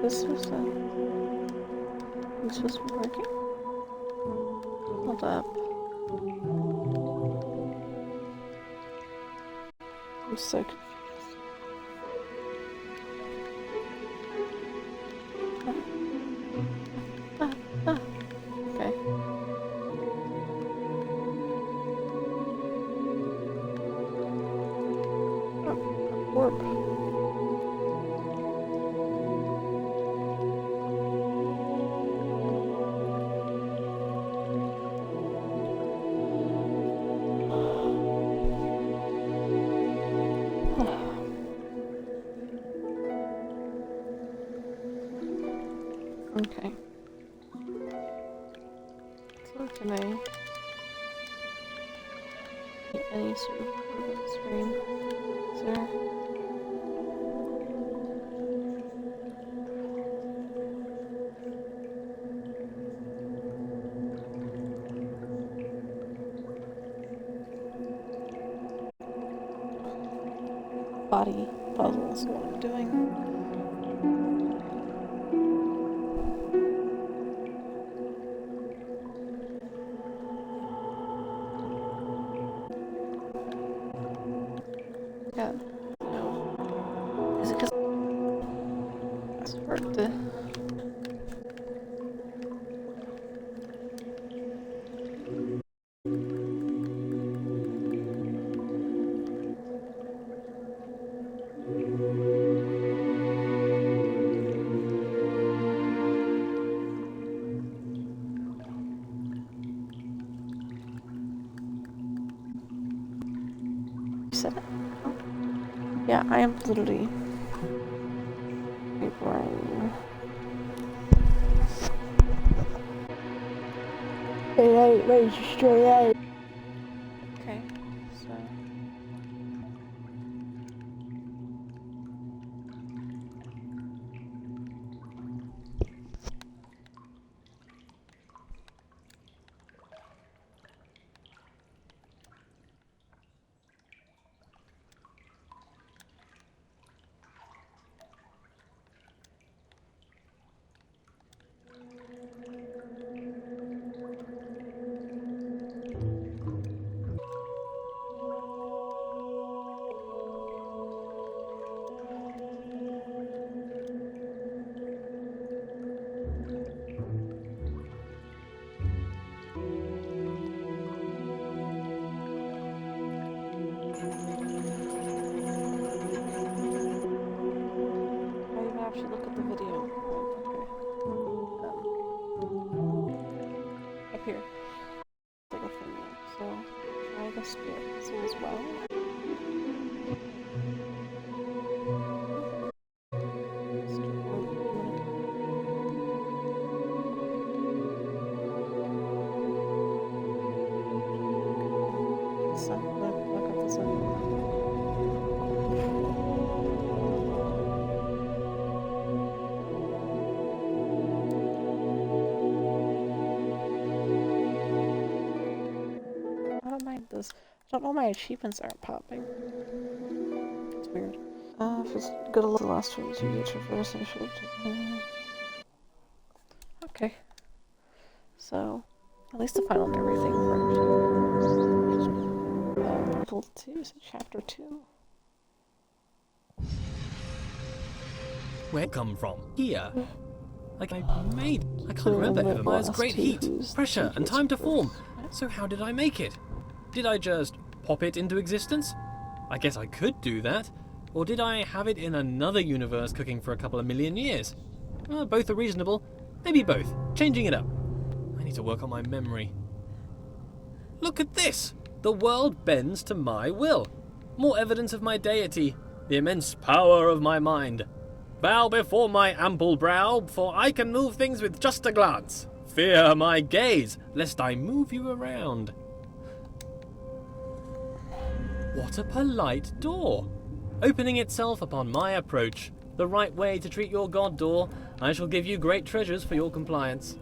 This is supposed to be working? Hold up. I'm so confused. Okay. Oh, orb. Okay. So can I get any sort of screen? Is there? Body puzzles, what I'm doing. Yeah. No. Is it because it's hard to... Said it? Oh. Yeah, I am literally... My brain. Okay, so... I didn't actually look at the video. Okay. Up here. Like a thing there. So, try the spirits as well. Sun, look at the sun. this. I don't know why my achievements aren't popping. It's weird. If it's go to the last one to get traverse, I should. Okay. So, at least the final and everything worked. Level 2, so chapter 2. Where come from? Here. Like I can't remember ever. Requires great heat, pressure, and time to form. So how did I make it? Did I just pop it into existence? I guess I could do that. Or did I have it in another universe cooking for a couple of million years? Both are reasonable. Maybe both. Changing it up. I need to work on my memory. Look at this! The world bends to my will. More evidence of my deity. The immense power of my mind. Bow before my ample brow, for I can move things with just a glance. Fear my gaze, lest I move you around. What a polite door! Opening itself upon my approach. The right way to treat your god, door. I shall give you great treasures for your compliance.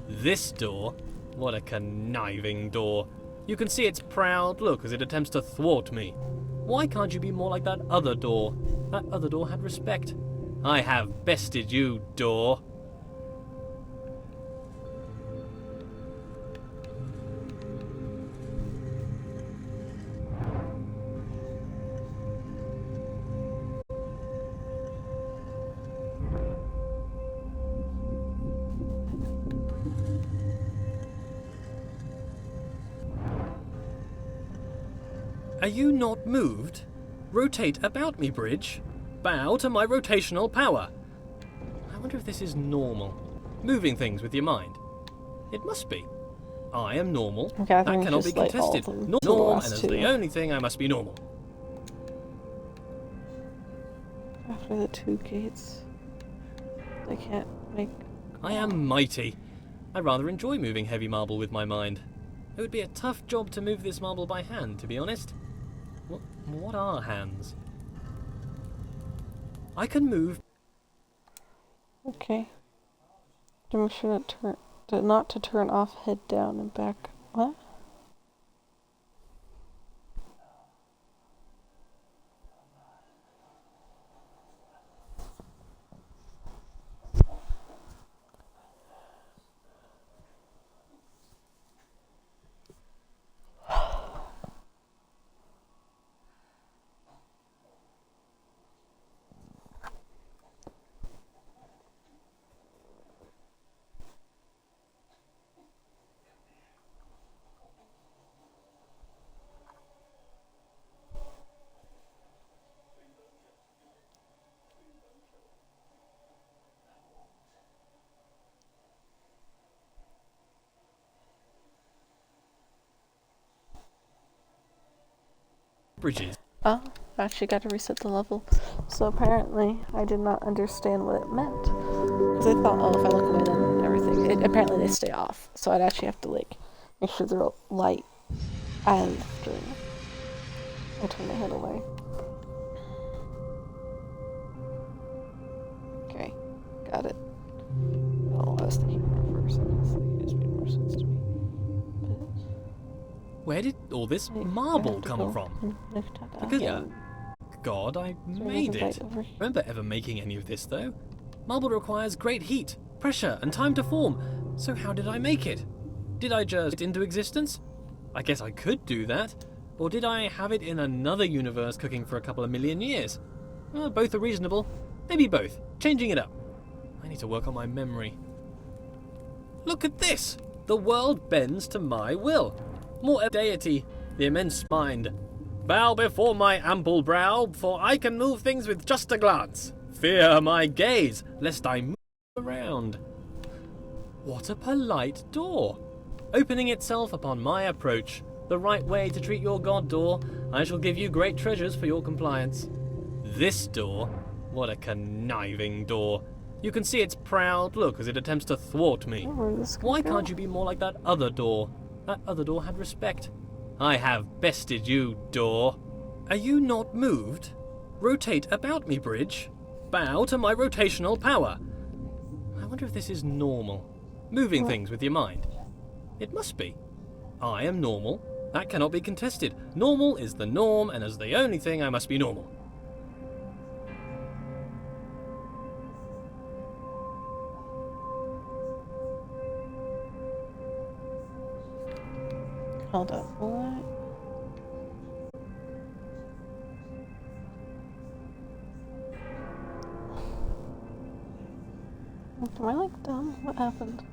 This door? What a conniving door. You can see its proud look as it attempts to thwart me. Why can't you be more like that other door? That other door had respect. I have bested you, door. Are you not moved? Rotate about me, bridge. Bow to my rotational power. I wonder if this is normal. Moving things with your mind. It must be. I am normal. Okay, I that think cannot be just, like, contested. all of them. Norm, The and last as the two. only thing, I must be normal. After the 2 gates, they can't make. I am mighty. I rather enjoy moving heavy marble with my mind. It would be a tough job to move this marble by hand, to be honest. What are hands? I can move. Okay. To make sure not to turn off, head down and back. What? Bridges. Oh, I actually got to reset the level. So apparently, I did not understand what it meant. Because I thought, oh, if I look away, then everything. Apparently, they stay off. So I'd actually have to, like, make sure they're light after I turn the head away. Okay, got it. Oh, I was thinking more first. Honestly, it just made more sense to me. Where did all this marble come from? Because, God, I made it. Remember ever making any of this, though? Marble requires great heat, pressure, and time to form. So how did I make it? Did I just get into existence? I guess I could do that. Or did I have it in another universe cooking for a couple of million years? Both are reasonable. Maybe both. Changing it up. I need to work on my memory. Look at this! The world bends to my will. More deity, the immense mind. Bow before my ample brow, for I can move things with just a glance. Fear my gaze, lest I move around. What a polite door. Opening itself upon my approach. The right way to treat your god, door. I shall give you great treasures for your compliance. This door? What a conniving door. You can see its proud look as it attempts to thwart me. Why can't you be more like that other door? That other door had respect. I have bested you, door. Are you not moved? Rotate about me, bridge. Bow to my rotational power. I wonder if this is normal. Moving things with your mind. It must be. I am normal. That cannot be contested. Normal is the norm, and as the only thing, I must be normal. Hold up, what? Am I like dumb? What happened?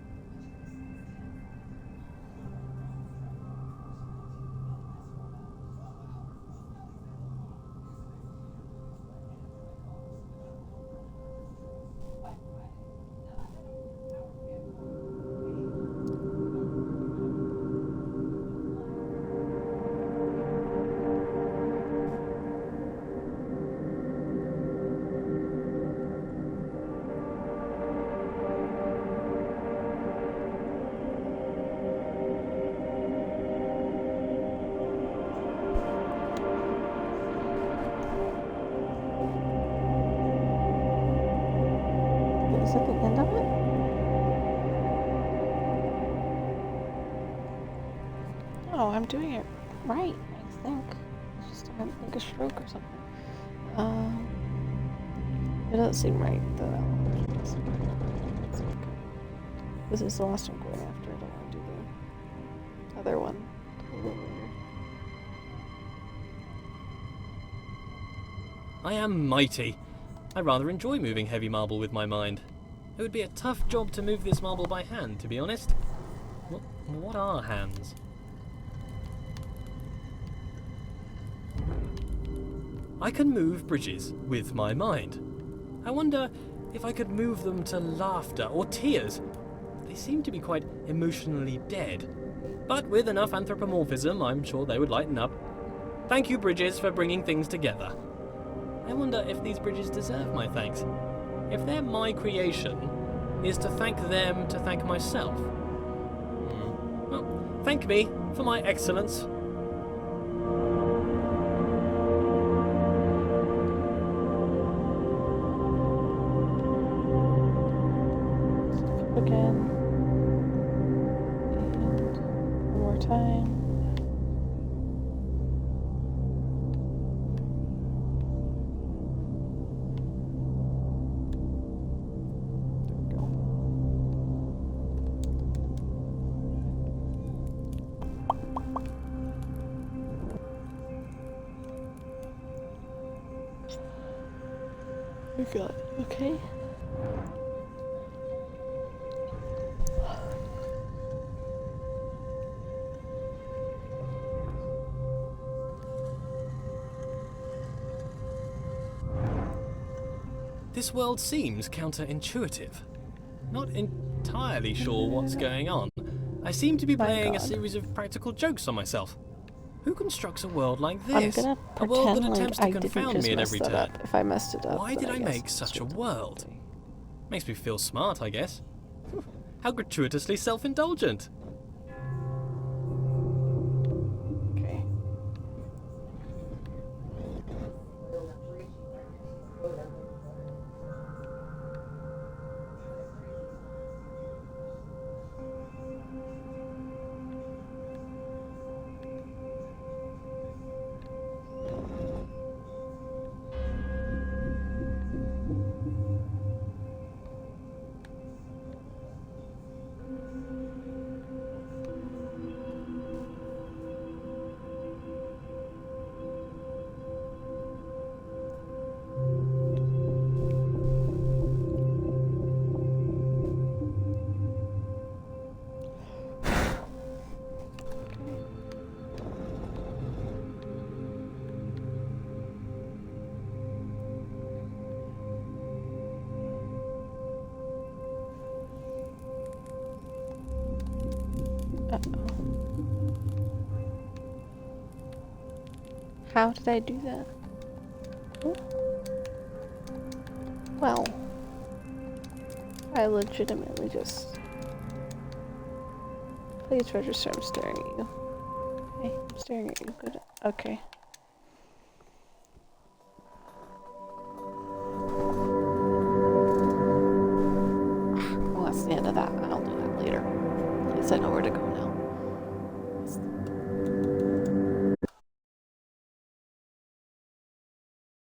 Is that the end of it? Oh, I'm doing it right, I think. It's just I had like a stroke or something. It doesn't seem right, though. This is the last one I'm going after. I don't want to do the other one a little later. I am mighty. I rather enjoy moving heavy marble with my mind. It would be a tough job to move this marble by hand, to be honest. What are hands? I can move bridges with my mind. I wonder if I could move them to laughter or tears. They seem to be quite emotionally dead. But with enough anthropomorphism, I'm sure they would lighten up. Thank you, bridges, for bringing things together. I wonder if these bridges deserve my thanks. If they're my creation, is to thank them to thank myself? Well, thank me for my excellence. Again. And one more time. We got it. Okay. This world seems counterintuitive. Not entirely sure what's going on. I seem to be My playing a God. series of practical jokes on myself. Who constructs a world like I'm this? gonna A world that pretend attempts like to I didn't confound just me at mess every that turn. up. If I messed it up, Why then did I guess make it's such a what the world? fuck. Makes me feel smart, I guess. How gratuitously self-indulgent. Okay. Uh-oh. How did I do that? Oh. Well, I legitimately just... Please register, I'm staring at you. Okay, I'm staring at you. Good. Okay. Well, that's the end of that. I'll do that later. At least I know where to go.